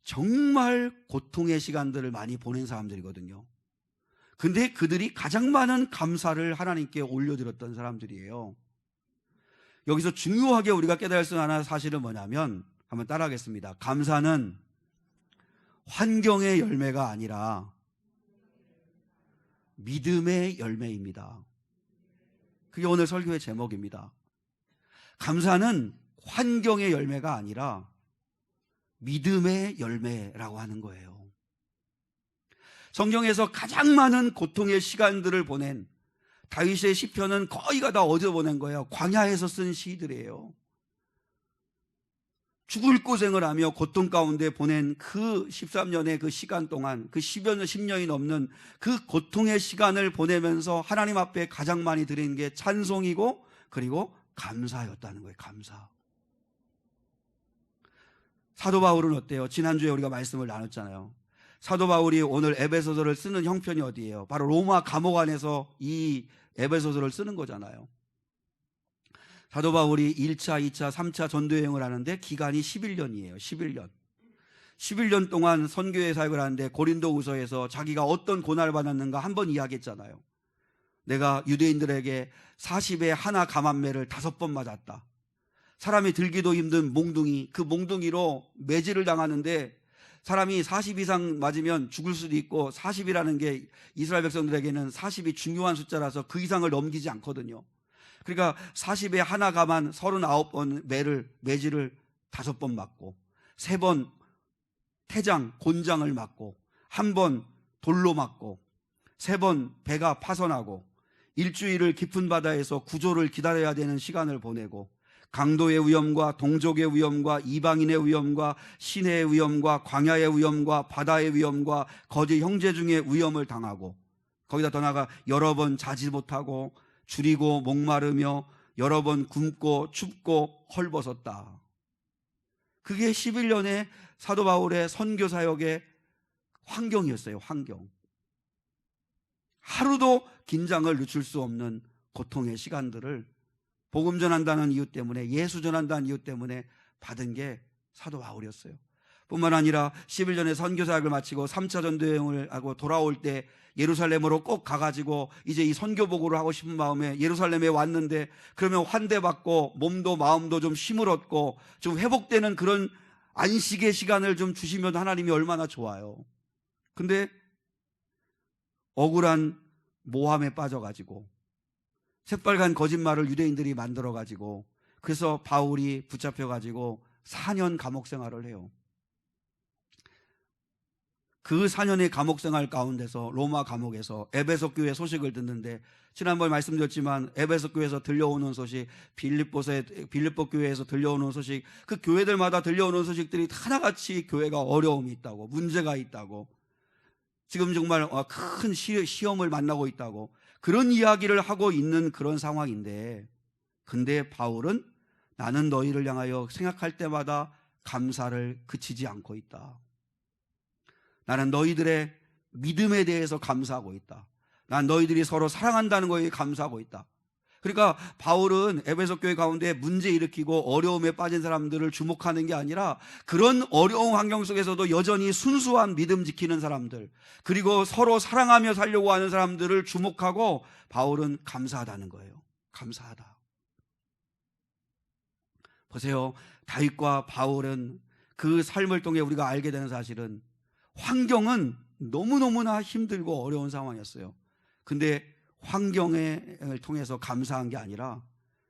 정말 고통의 시간들을 많이 보낸 사람들이거든요. 근데 그들이 가장 많은 감사를 하나님께 올려드렸던 사람들이에요. 여기서 중요하게 우리가 깨달을 수 있는 하나 사실은 뭐냐면, 한번 따라하겠습니다. 감사는 환경의 열매가 아니라 믿음의 열매입니다. 그게 오늘 설교의 제목입니다. 감사는 환경의 열매가 아니라 믿음의 열매라고 하는 거예요. 성경에서 가장 많은 고통의 시간들을 보낸 다윗의 시편은 거의가 다 어디서 보낸 거예요? 광야에서 쓴 시들이에요. 죽을 고생을 하며 고통 가운데 보낸 그 13년의 그 시간 동안, 그 10년이 넘는 그 고통의 시간을 보내면서 하나님 앞에 가장 많이 드리는 게 찬송이고, 그리고 감사였다는 거예요. 감사. 사도 바울은 어때요? 지난주에 우리가 말씀을 나눴잖아요. 사도 바울이 오늘 에베소서를 쓰는 형편이 어디예요? 바로 로마 감옥 안에서 이 에베소서를 쓰는 거잖아요. 사도 바울이 1차, 2차, 3차 전도여행을 하는데 기간이 11년이에요. 11년. 11년 동안 선교의 사역을 하는데 고린도후서에서 자기가 어떤 고난을 받았는가 한번 이야기했잖아요. 내가 유대인들에게 40에 하나 감한매를 5번 맞았다. 사람이 들기도 힘든 몽둥이, 그 몽둥이로 매질을 당하는데 사람이 40 이상 맞으면 죽을 수도 있고, 40이라는 게 이스라엘 백성들에게는 40이 중요한 숫자라서 그 이상을 넘기지 않거든요. 그러니까 40에 하나 감한 39번 매질을 5번 맞고, 3번 태장, 곤장을 맞고, 1번 돌로 맞고, 3번 배가 파손하고, 일주일을 깊은 바다에서 구조를 기다려야 되는 시간을 보내고, 강도의 위험과 동족의 위험과 이방인의 위험과 시내의 위험과 광야의 위험과 바다의 위험과 거짓 형제 중의 위험을 당하고, 거기다 더 나아가 여러 번 자지 못하고 줄이고 목마르며 여러 번 굶고 춥고 헐벗었다. 그게 11년의 사도 바울의 선교 사역의 환경이었어요. 환경. 하루도 긴장을 늦출 수 없는 고통의 시간들을 복음 전한다는 이유 때문에, 예수 전한다는 이유 때문에 받은 게 사도 바울이었어요. 뿐만 아니라 11년의 선교 사역을 마치고 3차 전도여행을 하고 돌아올 때 예루살렘으로 꼭 가가지고 이제 이 선교 보고를 하고 싶은 마음에 예루살렘에 왔는데, 그러면 환대받고 몸도 마음도 좀 힘을 얻고 좀 회복되는 그런 안식의 시간을 좀 주시면 하나님이 얼마나 좋아요. 근데 억울한 모함에 빠져가지고 새빨간 거짓말을 유대인들이 만들어가지고, 그래서 바울이 붙잡혀가지고 4년 감옥 생활을 해요. 그 4년의 감옥 생활 가운데서 로마 감옥에서 에베소 교회 소식을 듣는데, 지난번에 말씀드렸지만 에베소 교회에서 들려오는 소식, 빌립보 교회에서 들려오는 소식, 그 교회들마다 들려오는 소식들이 하나같이 교회가 어려움이 있다고, 문제가 있다고, 지금 정말 큰 시험을 만나고 있다고, 그런 이야기를 하고 있는 그런 상황인데, 근데 바울은 나는 너희를 향하여 생각할 때마다 감사를 그치지 않고 있다. 나는 너희들의 믿음에 대해서 감사하고 있다. 난 너희들이 서로 사랑한다는 거에 감사하고 있다. 그러니까 바울은 에베소 교회 가운데 문제 일으키고 어려움에 빠진 사람들을 주목하는 게 아니라, 그런 어려운 환경 속에서도 여전히 순수한 믿음 지키는 사람들, 그리고 서로 사랑하며 살려고 하는 사람들을 주목하고 바울은 감사하다는 거예요. 감사하다. 보세요. 다윗과 바울은 그 삶을 통해 우리가 알게 되는 사실은, 환경은 너무너무나 힘들고 어려운 상황이었어요. 근데 환경을 통해서 감사한 게 아니라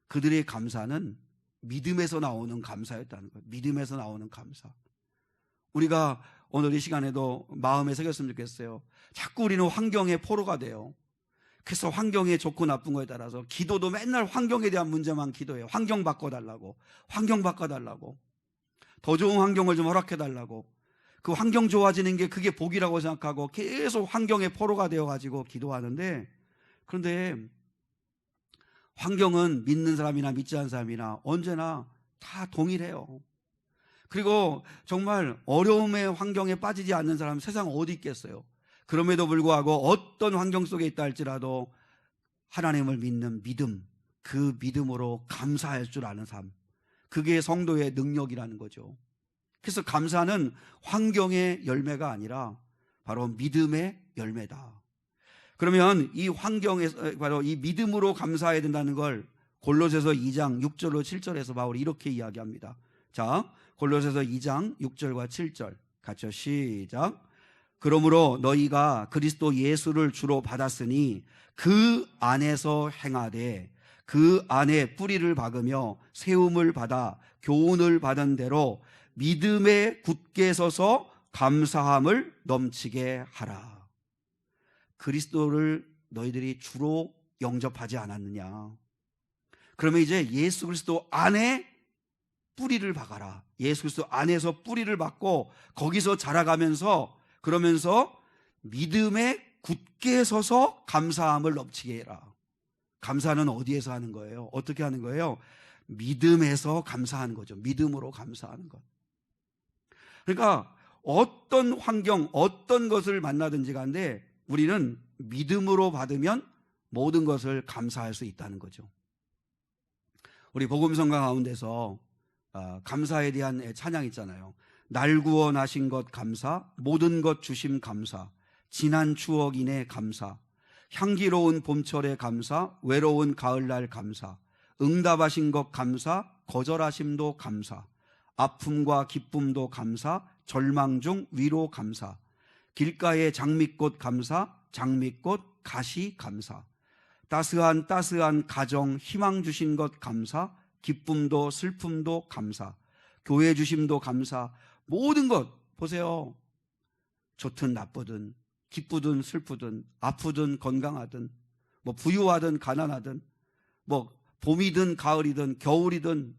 그들의 감사는 믿음에서 나오는 감사였다는 거예요. 믿음에서 나오는 감사. 우리가 오늘 이 시간에도 마음에 새겼으면 좋겠어요. 자꾸 우리는 환경의 포로가 돼요. 그래서 환경이 좋고 나쁜 거에 따라서 기도도 맨날 환경에 대한 문제만 기도해요. 환경 바꿔달라고, 환경 바꿔달라고, 더 좋은 환경을 좀 허락해달라고. 그 환경 좋아지는 게 그게 복이라고 생각하고 계속 환경의 포로가 되어가지고 기도하는데, 그런데 환경은 믿는 사람이나 믿지 않는 사람이나 언제나 다 동일해요. 그리고 정말 어려움의 환경에 빠지지 않는 사람은 세상 어디 있겠어요. 그럼에도 불구하고 어떤 환경 속에 있다 할지라도 하나님을 믿는 믿음, 그 믿음으로 감사할 줄 아는 삶, 그게 성도의 능력이라는 거죠. 그래서 감사는 환경의 열매가 아니라 바로 믿음의 열매다. 그러면 이 환경에서 바로 이 믿음으로 감사해야 된다는 걸 골로새서 2장 6절로 7절에서 바울이 이렇게 이야기합니다. 자, 골로새서 2장 6절과 7절 같이 시작. 그러므로 너희가 그리스도 예수를 주로 받았으니 그 안에서 행하되 그 안에 뿌리를 박으며 세움을 받아 교훈을 받은 대로 믿음에 굳게 서서 감사함을 넘치게 하라. 그리스도를 너희들이 주로 영접하지 않았느냐? 그러면 이제 예수 그리스도 안에 뿌리를 박아라. 예수 그리스도 안에서 뿌리를 박고 거기서 자라가면서 그러면서 믿음에 굳게 서서 감사함을 넘치게 해라. 감사는 어디에서 하는 거예요? 어떻게 하는 거예요? 믿음에서 감사하는 거죠. 믿음으로 감사하는 것. 그러니까 어떤 환경, 어떤 것을 만나든지 간에 우리는 믿음으로 받으면 모든 것을 감사할 수 있다는 거죠. 우리 복음성가 가운데서 감사에 대한 찬양 있잖아요. 날 구원하신 것 감사, 모든 것 주심 감사, 지난 추억 이내 감사, 향기로운 봄철에 감사, 외로운 가을날 감사, 응답하신 것 감사, 거절하심도 감사, 아픔과 기쁨도 감사, 절망 중 위로 감사, 길가의 장미꽃 감사, 장미꽃 가시 감사, 따스한 가정 희망 주신 것 감사, 기쁨도 슬픔도 감사, 교회 주심도 감사, 모든 것 보세요. 좋든 나쁘든 기쁘든 슬프든 아프든 건강하든 뭐 부유하든 가난하든 뭐 봄이든 가을이든 겨울이든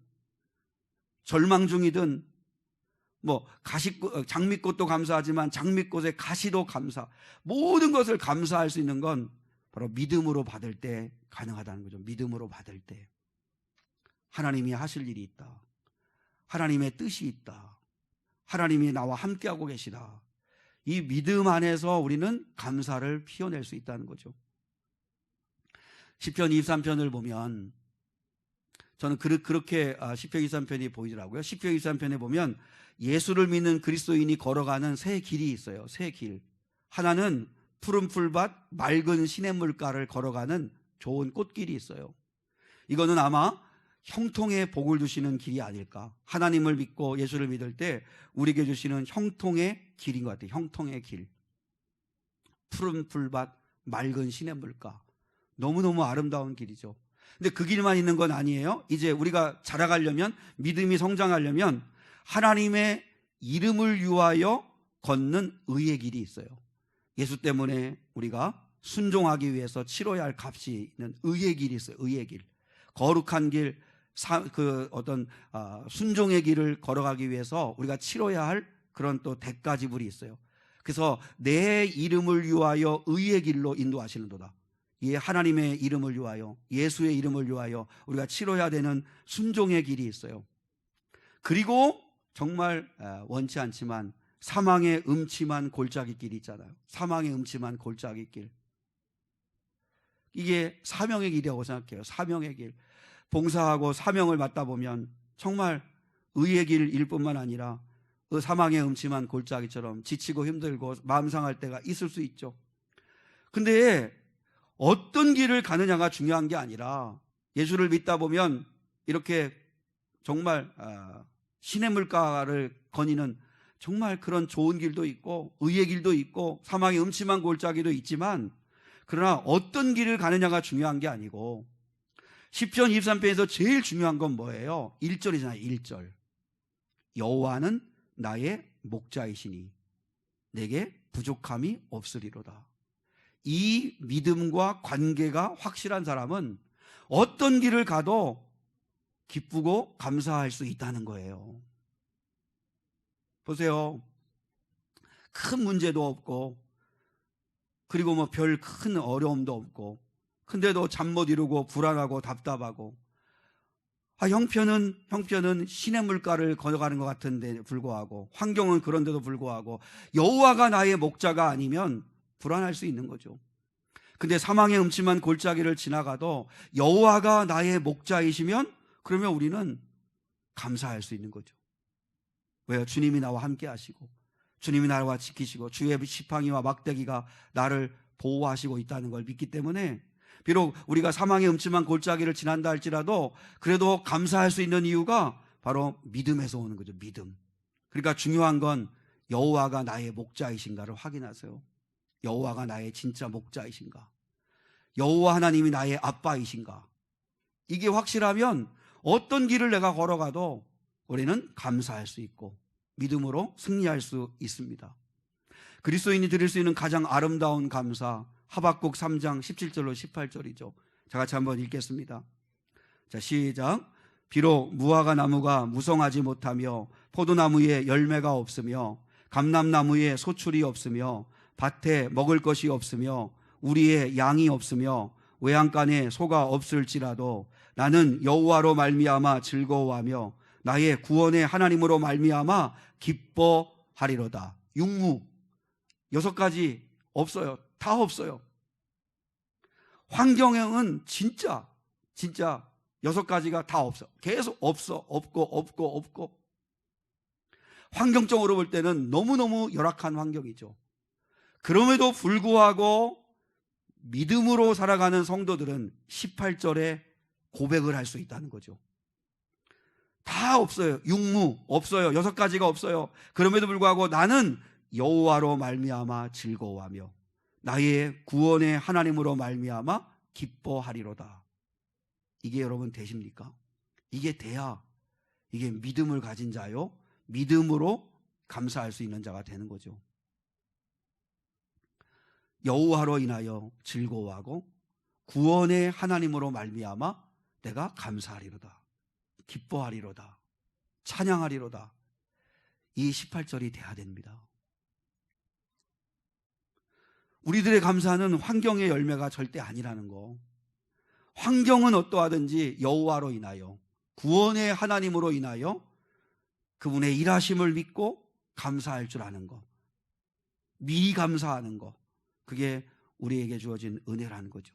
절망 중이든 뭐 장미꽃도 감사하지만 장미꽃의 가시도 감사, 모든 것을 감사할 수 있는 건 바로 믿음으로 받을 때 가능하다는 거죠. 믿음으로 받을 때 하나님이 하실 일이 있다, 하나님의 뜻이 있다, 하나님이 나와 함께하고 계시다. 이 믿음 안에서 우리는 감사를 피워낼 수 있다는 거죠. 시편 23편을 보면 저는 그렇게 시편 23편이 보이더라고요. 시편 23편에 보면 예수를 믿는 그리스도인이 걸어가는 새 길이 있어요. 새 길. 하나는 푸른 풀밭, 맑은 시냇물가를 걸어가는 좋은 꽃길이 있어요. 이거는 아마 형통의 복을 주시는 길이 아닐까. 하나님을 믿고 예수를 믿을 때 우리에게 주시는 형통의 길인 것 같아요. 형통의 길. 푸른 풀밭, 맑은 시냇물가. 너무너무 아름다운 길이죠. 근데 그 길만 있는 건 아니에요. 이제 우리가 자라가려면, 믿음이 성장하려면 하나님의 이름을 위하여 걷는 의의 길이 있어요. 예수 때문에 우리가 순종하기 위해서 치러야 할 값이 있는 의의 길이 있어요. 의의 길. 거룩한 길, 순종의 길을 걸어가기 위해서 우리가 치러야 할 그런 또 대가 지불이 있어요. 그래서 내 이름을 위하여 의의 길로 인도하시는도다. 이 하나님의 이름을 위하여, 예수의 이름을 위하여 우리가 치러야 되는 순종의 길이 있어요. 그리고 정말 원치 않지만 사망의 음침한 골짜기 길이 있잖아요. 사망의 음침한 골짜기 길. 이게 사명의 길이라고 생각해요. 사명의 길. 봉사하고 사명을 맡다 보면 정말 의의 길일 뿐만 아니라 그 사망의 음침한 골짜기처럼 지치고 힘들고 마음 상할 때가 있을 수 있죠. 근데 어떤 길을 가느냐가 중요한 게 아니라 예수를 믿다 보면 이렇게 정말 시냇물가를 거니는 정말 그런 좋은 길도 있고 의의 길도 있고 사망의 음침한 골짜기도 있지만, 그러나 어떤 길을 가느냐가 중요한 게 아니고 시편 23편에서 제일 중요한 건 뭐예요? 1절이잖아요. 1절. 여호와는 나의 목자이시니 내게 부족함이 없으리로다. 이 믿음과 관계가 확실한 사람은 어떤 길을 가도 기쁘고 감사할 수 있다는 거예요. 보세요. 큰 문제도 없고 그리고 뭐 별 큰 어려움도 없고 근데도 잠 못 이루고 불안하고 답답하고, 형편은 신의 물가를 걸어가는 것 같은데 불구하고, 환경은 그런데도 불구하고 여호와가 나의 목자가 아니면 불안할 수 있는 거죠. 근데 사망의 음침한 골짜기를 지나가도 여호와가 나의 목자이시면, 그러면 우리는 감사할 수 있는 거죠. 왜요? 주님이 나와 함께 하시고, 주님이 나와 지키시고, 주의 지팡이와 막대기가 나를 보호하시고 있다는 걸 믿기 때문에, 비록 우리가 사망의 음침한 골짜기를 지난다 할지라도 그래도 감사할 수 있는 이유가 바로 믿음에서 오는 거죠. 믿음. 그러니까 중요한 건 여호와가 나의 목자이신가를 확인하세요. 여호와가 나의 진짜 목자이신가? 여호와 하나님이 나의 아빠이신가? 이게 확실하면 어떤 길을 내가 걸어가도 우리는 감사할 수 있고 믿음으로 승리할 수 있습니다. 그리스도인이 드릴 수 있는 가장 아름다운 감사, 하박국 3장 17절로 18절이죠. 자, 같이 한번 읽겠습니다. 자, 시작. 비록 무화과 나무가 무성하지 못하며 포도나무에 열매가 없으며 감람나무에 소출이 없으며 밭에 먹을 것이 없으며 우리의 양이 없으며 외양간에 소가 없을지라도 나는 여호와로 말미암아 즐거워하며 나의 구원의 하나님으로 말미암아 기뻐하리로다. 육무 6가지 없어요. 다 없어요. 환경은 진짜 6가지가 다 없어. 계속 없고. 환경적으로 볼 때는 너무너무 열악한 환경이죠. 그럼에도 불구하고 믿음으로 살아가는 성도들은 18절에 고백을 할 수 있다는 거죠. 다 없어요. 육무 없어요. 6가지가 없어요. 그럼에도 불구하고 나는 여호와로 말미암아 즐거워하며 나의 구원의 하나님으로 말미암아 기뻐하리로다. 이게 여러분 되십니까? 이게 돼야 이게 믿음을 가진 자요, 믿음으로 감사할 수 있는 자가 되는 거죠. 여호와로 인하여 즐거워하고 구원의 하나님으로 말미암아 내가 감사하리로다, 기뻐하리로다, 찬양하리로다. 이 18절이 돼야 됩니다. 우리들의 감사는 환경의 열매가 절대 아니라는 거. 환경은 어떠하든지 여호와로 인하여, 구원의 하나님으로 인하여 그분의 일하심을 믿고 감사할 줄 아는 거, 미리 감사하는 거, 그게 우리에게 주어진 은혜라는 거죠.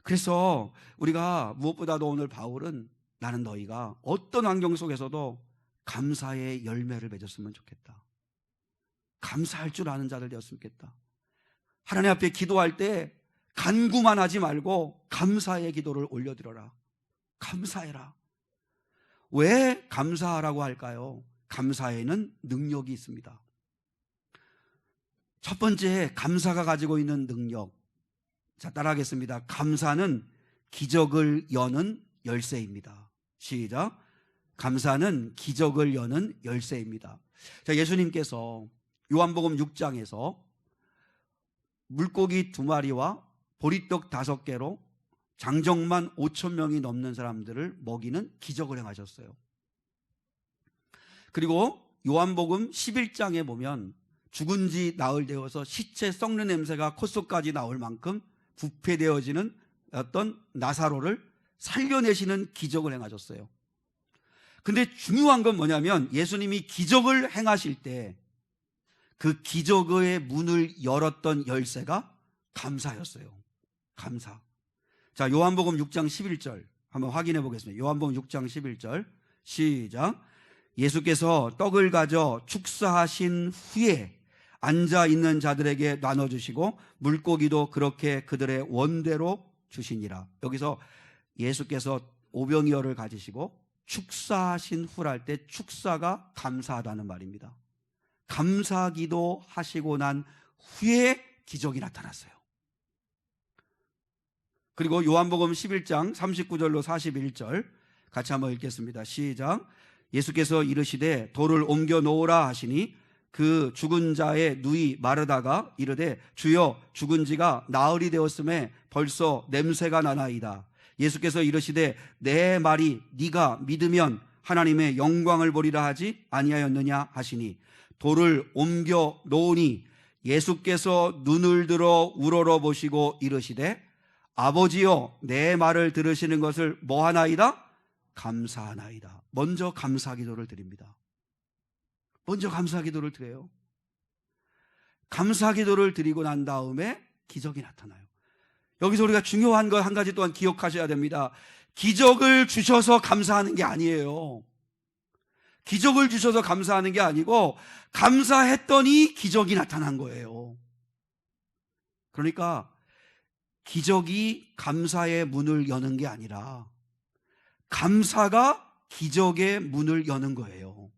그래서 우리가 무엇보다도 오늘 바울은 나는 너희가 어떤 환경 속에서도 감사의 열매를 맺었으면 좋겠다, 감사할 줄 아는 자들 되었으면 좋겠다. 하나님 앞에 기도할 때 간구만 하지 말고 감사의 기도를 올려드려라. 감사해라. 왜 감사하라고 할까요? 감사에는 능력이 있습니다. 첫 번째, 감사가 가지고 있는 능력. 자, 따라하겠습니다. 감사는 기적을 여는 열쇠입니다. 시작. 감사는 기적을 여는 열쇠입니다. 자, 예수님께서 요한복음 6장에서 물고기 2마리와 보리떡 5개로 장정만 5,000명이 넘는 사람들을 먹이는 기적을 행하셨어요. 그리고 요한복음 11장에 보면 죽은 지 나흘 되어서 시체 썩는 냄새가 콧속까지 나올 만큼 부패되어지는 어떤 나사로를 살려내시는 기적을 행하셨어요. 근데 중요한 건 뭐냐면 예수님이 기적을 행하실 때 그 기적의 문을 열었던 열쇠가 감사였어요. 감사. 자, 요한복음 6장 11절 한번 확인해 보겠습니다. 요한복음 6장 11절 시작. 예수께서 떡을 가져 축사하신 후에 앉아있는 자들에게 나눠주시고 물고기도 그렇게 그들의 원대로 주시니라. 여기서 예수께서 오병이어를 가지시고 축사하신 후랄 때 축사가 감사하다는 말입니다. 감사기도 하시고 난 후에 기적이 나타났어요. 그리고 요한복음 11장 39절로 41절 같이 한번 읽겠습니다. 시작. 예수께서 이르시되 돌을 옮겨 놓으라 하시니 그 죽은 자의 누이 마르다가 이르되 주여 죽은 지가 나흘이 되었음에 벌써 냄새가 나나이다. 예수께서 이르시되 내 말이 네가 믿으면 하나님의 영광을 보리라 하지 아니하였느냐 하시니 돌을 옮겨 놓으니 예수께서 눈을 들어 우러러 보시고 이르시되 아버지여 내 말을 들으시는 것을 뭐 하나이다? 감사하나이다. 먼저 감사 기도를 드립니다. 먼저 감사 기도를 드려요. 감사 기도를 드리고 난 다음에 기적이 나타나요. 여기서 우리가 중요한 거 한 가지 또한 기억하셔야 됩니다. 기적을 주셔서 감사하는 게 아니에요. 기적을 주셔서 감사하는 게 아니고 감사했더니 기적이 나타난 거예요. 그러니까 기적이 감사의 문을 여는 게 아니라 감사가 기적의 문을 여는 거예요.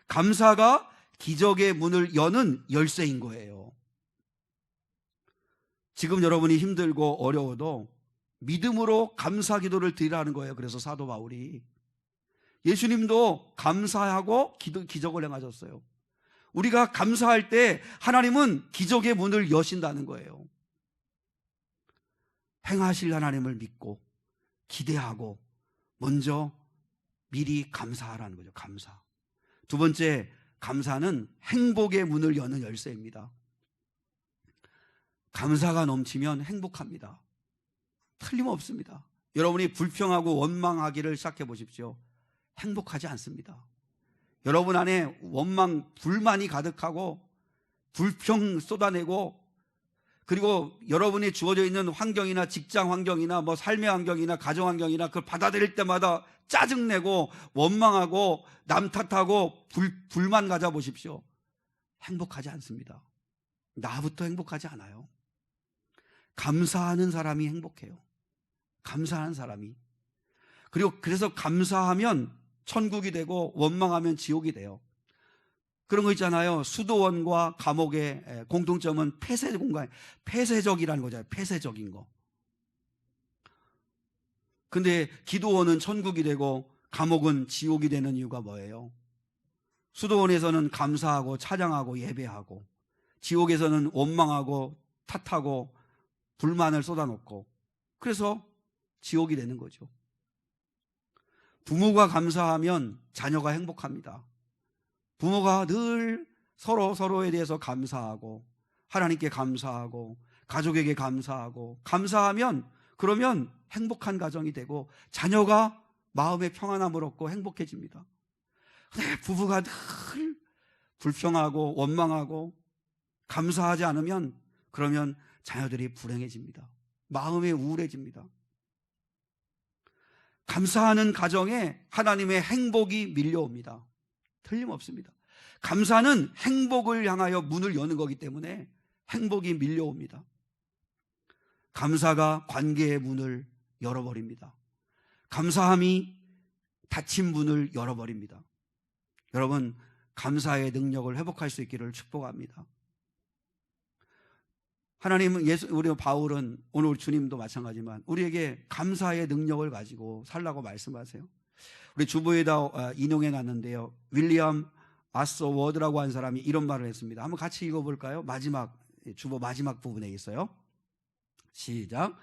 감사가 기적의 문을 여는 열쇠인 거예요. 지금 여러분이 힘들고 어려워도 믿음으로 감사 기도를 드리라는 거예요. 그래서 사도 바울이 예수님도 감사하고 기적을 행하셨어요. 우리가 감사할 때 하나님은 기적의 문을 여신다는 거예요. 행하실 하나님을 믿고 기대하고 먼저 미리 감사하라는 거죠. 감사. 두 번째, 감사는 행복의 문을 여는 열쇠입니다. 감사가 넘치면 행복합니다. 틀림없습니다. 여러분이 불평하고 원망하기를 시작해 보십시오. 행복하지 않습니다. 여러분 안에 원망, 불만이 가득하고 불평 쏟아내고 그리고 여러분이 주어져 있는 환경이나 직장 환경이나 뭐 삶의 환경이나 가정 환경이나 그걸 받아들일 때마다 짜증내고 원망하고 남 탓하고 불만 가져보십시오. 행복하지 않습니다. 나부터 행복하지 않아요. 감사하는 사람이 행복해요. 감사하는 사람이. 그리고 그래서 감사하면 천국이 되고 원망하면 지옥이 돼요. 그런 거 있잖아요. 수도원과 감옥의 공통점은 폐쇄 공간, 폐쇄적이라는 거잖아요. 폐쇄적인 거. 근데 기도원은 천국이 되고 감옥은 지옥이 되는 이유가 뭐예요? 수도원에서는 감사하고 찬양하고 예배하고, 지옥에서는 원망하고 탓하고 불만을 쏟아놓고, 그래서 지옥이 되는 거죠. 부모가 감사하면 자녀가 행복합니다. 부모가 늘 서로에 대해서 감사하고 하나님께 감사하고 가족에게 감사하고 감사하면 그러면 행복한 가정이 되고 자녀가 마음의 평안함을 얻고 행복해집니다. 근데 부부가 늘 불평하고 원망하고 감사하지 않으면 그러면 자녀들이 불행해집니다. 마음이 우울해집니다. 감사하는 가정에 하나님의 행복이 밀려옵니다. 틀림없습니다. 감사는 행복을 향하여 문을 여는 거기 때문에 행복이 밀려옵니다. 감사가 관계의 문을 열어버립니다. 감사함이 닫힌 문을 열어버립니다. 여러분, 감사의 능력을 회복할 수 있기를 축복합니다. 하나님은 우리 바울은 오늘 우리 주님도 마찬가지지만 우리에게 감사의 능력을 가지고 살라고 말씀하세요. 우리 주보에다 인용해 놨는데요. 윌리엄 아서 워드라고 한 사람이 이런 말을 했습니다. 한번 같이 읽어볼까요? 주보 마지막 부분에 있어요. 시작.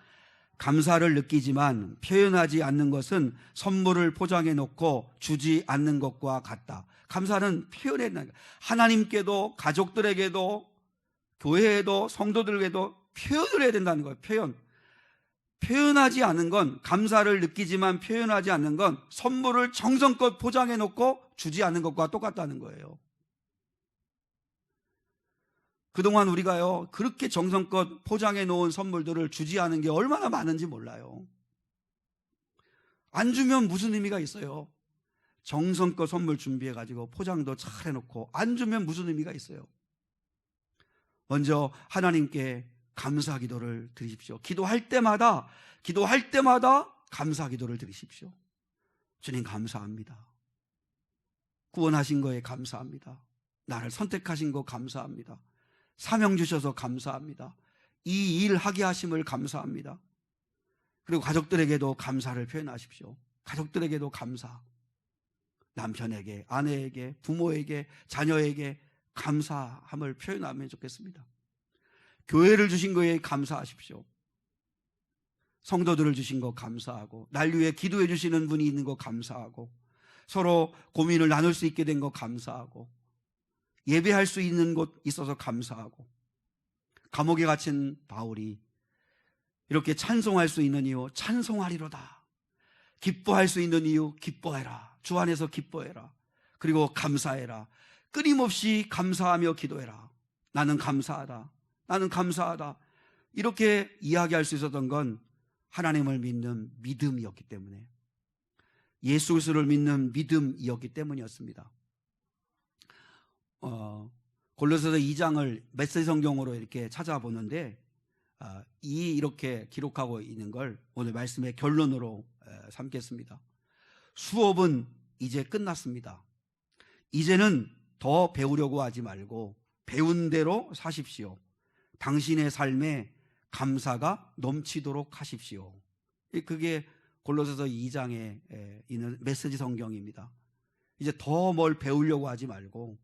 감사를 느끼지만 표현하지 않는 것은 선물을 포장해 놓고 주지 않는 것과 같다. 감사는 표현해, 하나님께도 가족들에게도 교회에도 성도들에게도 표현을 해야 된다는 거예요. 표현하지 않는 건, 감사를 느끼지만 표현하지 않는 건 선물을 정성껏 포장해 놓고 주지 않는 것과 똑같다는 거예요. 그동안 우리가요, 그렇게 정성껏 포장해 놓은 선물들을 주지 않은 게 얼마나 많은지 몰라요. 안 주면 무슨 의미가 있어요? 정성껏 선물 준비해가지고 포장도 잘 해놓고 안 주면 무슨 의미가 있어요? 먼저 하나님께 감사 기도를 드리십시오. 기도할 때마다 감사 기도를 드리십시오. 주님 감사합니다. 구원하신 거에 감사합니다. 나를 선택하신 거 감사합니다. 사명 주셔서 감사합니다. 이 일 하게 하심을 감사합니다. 그리고 가족들에게도 감사를 표현하십시오. 가족들에게도 감사. 남편에게, 아내에게, 부모에게, 자녀에게 감사함을 표현하면 좋겠습니다. 교회를 주신 거에 감사하십시오. 성도들을 주신 거 감사하고, 날 위해 기도해 주시는 분이 있는 거 감사하고, 서로 고민을 나눌 수 있게 된 거 감사하고, 예배할 수 있는 곳 있어서 감사하고. 감옥에 갇힌 바울이 이렇게 찬송할 수 있는 이유 찬송하리로다. 기뻐할 수 있는 이유 기뻐해라. 주 안에서 기뻐해라. 그리고 감사해라. 끊임없이 감사하며 기도해라. 나는 감사하다. 나는 감사하다. 이렇게 이야기할 수 있었던 건 하나님을 믿는 믿음이었기 때문에, 예수 그리스도를 믿는 믿음이었기 때문이었습니다. 골로새서 2장을 메시지 성경으로 이렇게 찾아보는데 이렇게 기록하고 있는 걸 오늘 말씀의 결론으로 삼겠습니다. 수업은 이제 끝났습니다. 이제는 더 배우려고 하지 말고 배운 대로 사십시오. 당신의 삶에 감사가 넘치도록 하십시오. 그게 골로새서 2장에 있는 메시지 성경입니다. 이제 더 뭘 배우려고 하지 말고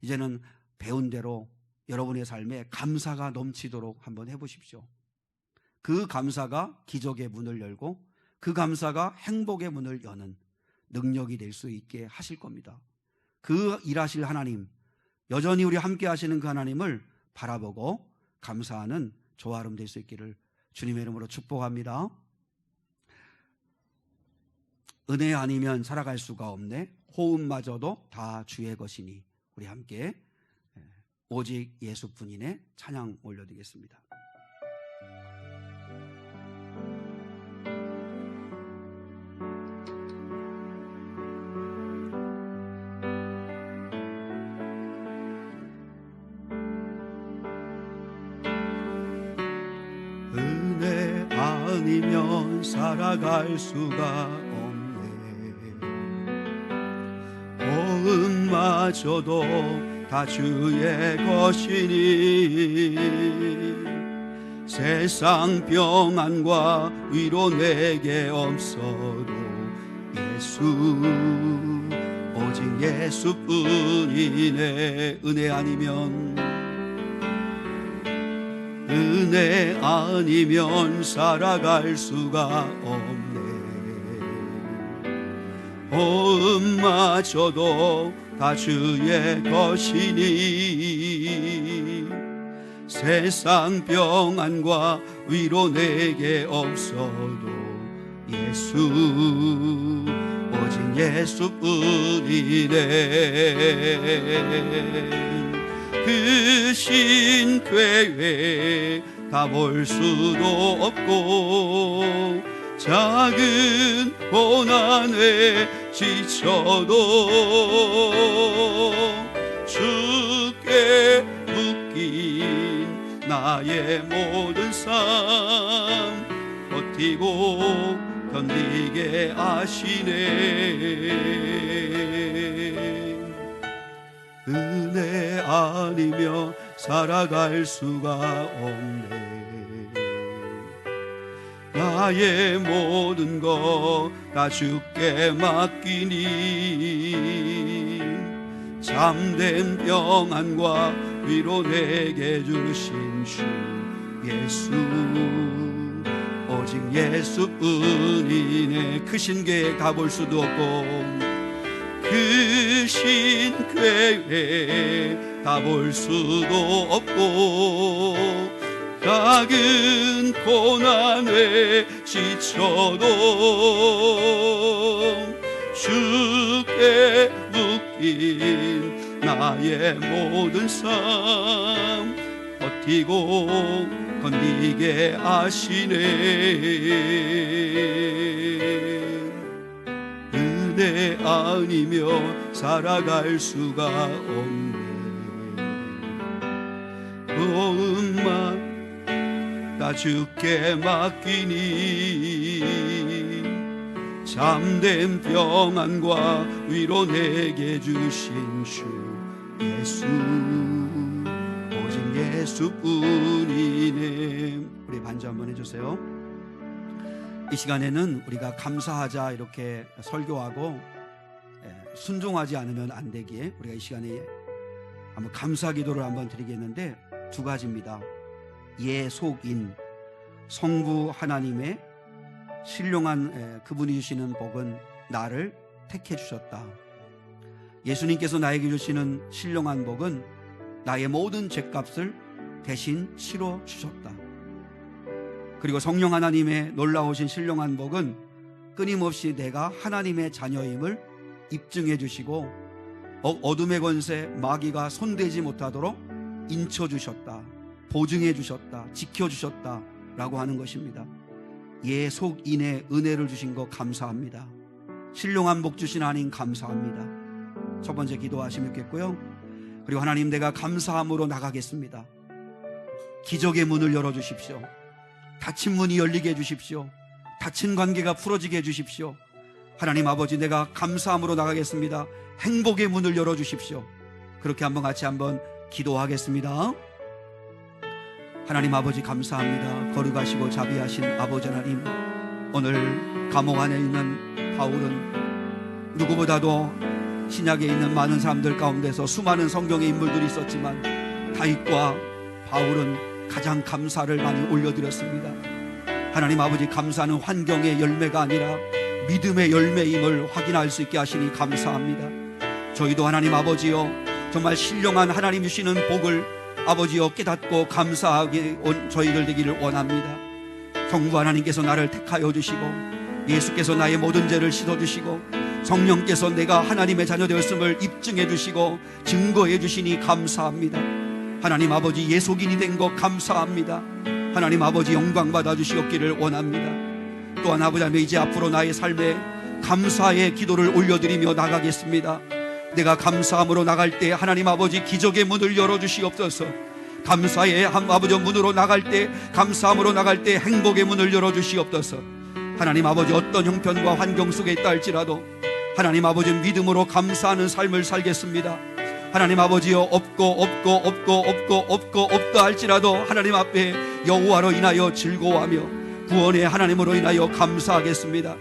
이제는 배운 대로 여러분의 삶에 감사가 넘치도록 한번 해보십시오. 그 감사가 기적의 문을 열고 그 감사가 행복의 문을 여는 능력이 될 수 있게 하실 겁니다. 그 일하실 하나님, 여전히 우리 함께 하시는 그 하나님을 바라보고 감사하는 저와 여러분 될 수 있기를 주님의 이름으로 축복합니다. 은혜 아니면 살아갈 수가 없네. 호흡마저도 다 주의 것이니. 우리 함께 오직 예수뿐이네 찬양 올려드리겠습니다. 은혜 아니면 살아갈 수가 없네. 호흡마저도 다 주의 것이니 세상 평안과 위로 내게 없어도 예수 오직 예수뿐이네. 은혜 아니면 살아갈 수가 없네. 호흡마저도 다 주의 것이니 세상 평안과 위로 내게 없어도 예수 오직 예수뿐이네. 그 신괴에 가볼 수도 없고 작은 고난에 지쳐도 주께 묶인 나의 모든 삶 버티고 견디게 하시네. 은혜 아니며 살아갈 수가 없네. 나의 모든 것 다 주께 맡기니 참된 평안과 위로 내게 주신 주 예수 오직 예수뿐이네. 그 신궤에 가볼 수도 없고 그 신궤에 가볼 수도 없고 작은 고난에 지쳐도 주께 묶인 나의 모든 삶 버티고 건디게 하시네. 은혜 아니며 살아갈 수가 없네. 도움만 다 주께 맡기니 참된 평안과 위로 내게 주신 주 예수 오직 예수뿐이네. 우리 반주 한번 해주세요. 이 시간에는 우리가 감사하자 이렇게 설교하고 순종하지 않으면 안 되기에 우리가 이 시간에 한번 감사 기도를 한번 드리겠는데 두 가지입니다. 예속인 성부 하나님의 신령한 그분이 주시는 복은 나를 택해 주셨다. 예수님께서 나에게 주시는 신령한 복은 나의 모든 죄값을 대신 치러 주셨다. 그리고 성령 하나님의 놀라우신 신령한 복은 끊임없이 내가 하나님의 자녀임을 입증해 주시고 어둠의 권세 마귀가 손대지 못하도록 인쳐 주셨다, 보증해 주셨다, 지켜 주셨다 라고 하는 것입니다. 예속인의 은혜를 주신 거 감사합니다. 신령한 복 주신 하나님 감사합니다. 첫 번째 기도하시겠고요. 그리고 하나님, 내가 감사함으로 나가겠습니다. 기적의 문을 열어주십시오. 닫힌 문이 열리게 해주십시오. 닫힌 관계가 풀어지게 해주십시오. 하나님 아버지, 내가 감사함으로 나가겠습니다. 행복의 문을 열어주십시오. 그렇게 같이 한번 기도하겠습니다. 하나님 아버지 감사합니다. 거룩하시고 자비하신 아버지 하나님, 오늘 감옥 안에 있는 바울은 누구보다도 신약에 있는 많은 사람들 가운데서 수많은 성경의 인물들이 있었지만 다윗과 바울은 가장 감사를 많이 올려드렸습니다. 하나님 아버지, 감사는 환경의 열매가 아니라 믿음의 열매임을 확인할 수 있게 하시니 감사합니다. 저희도 하나님 아버지여, 정말 신령한 하나님 주시는 복을 아버지여 깨닫고 감사하게 온 저희들 되기를 원합니다. 성부 하나님께서 나를 택하여 주시고, 예수께서 나의 모든 죄를 씻어주시고, 성령께서 내가 하나님의 자녀 되었음을 입증해 주시고 증거해 주시니 감사합니다. 하나님 아버지, 예속인이 된 것 감사합니다. 하나님 아버지, 영광 받아 주시옵기를 원합니다. 또한 아버지 하나님, 이제 앞으로 나의 삶에 감사의 기도를 올려드리며 나가겠습니다. 내가 감사함으로 나갈 때 하나님 아버지, 기적의 문을 열어주시옵소서. 감사의 아버지 문으로 나갈 때, 감사함으로 나갈 때 행복의 문을 열어주시옵소서. 하나님 아버지, 어떤 형편과 환경 속에 있다 할지라도 하나님 아버지, 믿음으로 감사하는 삶을 살겠습니다. 하나님 아버지여, 없다 할지라도 하나님 앞에 여호와로 인하여 즐거워하며 구원의 하나님으로 인하여 감사하겠습니다.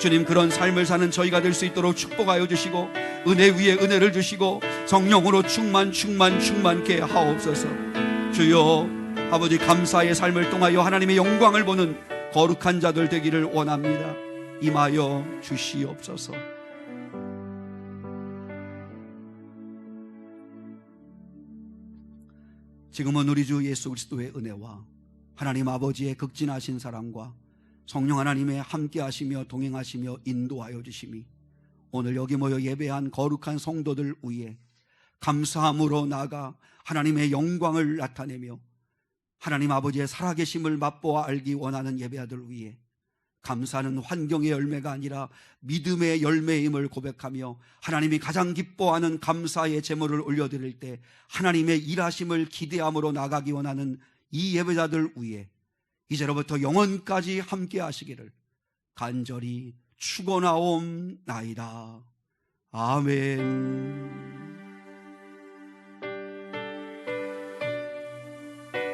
주님, 그런 삶을 사는 저희가 될 수 있도록 축복하여 주시고 은혜 위에 은혜를 주시고 성령으로 충만케 하옵소서. 주여 아버지, 감사의 삶을 통하여 하나님의 영광을 보는 거룩한 자들 되기를 원합니다. 임하여 주시옵소서. 지금은 우리 주 예수 그리스도의 은혜와 하나님 아버지의 극진하신 사랑과 성령 하나님의 함께 하시며 동행하시며 인도하여 주심이 오늘 여기 모여 예배한 거룩한 성도들 위에 감사함으로 나아가 하나님의 영광을 나타내며 하나님 아버지의 살아계심을 맛보아 알기 원하는 예배자들 위에 감사는 환경의 열매가 아니라 믿음의 열매임을 고백하며 하나님이 가장 기뻐하는 감사의 제물을 올려드릴 때 하나님의 일하심을 기대함으로 나가기 원하는 이 예배자들 위에 이제로부터 영원까지 함께 하시기를 간절히 축원하옵나이다. 아멘.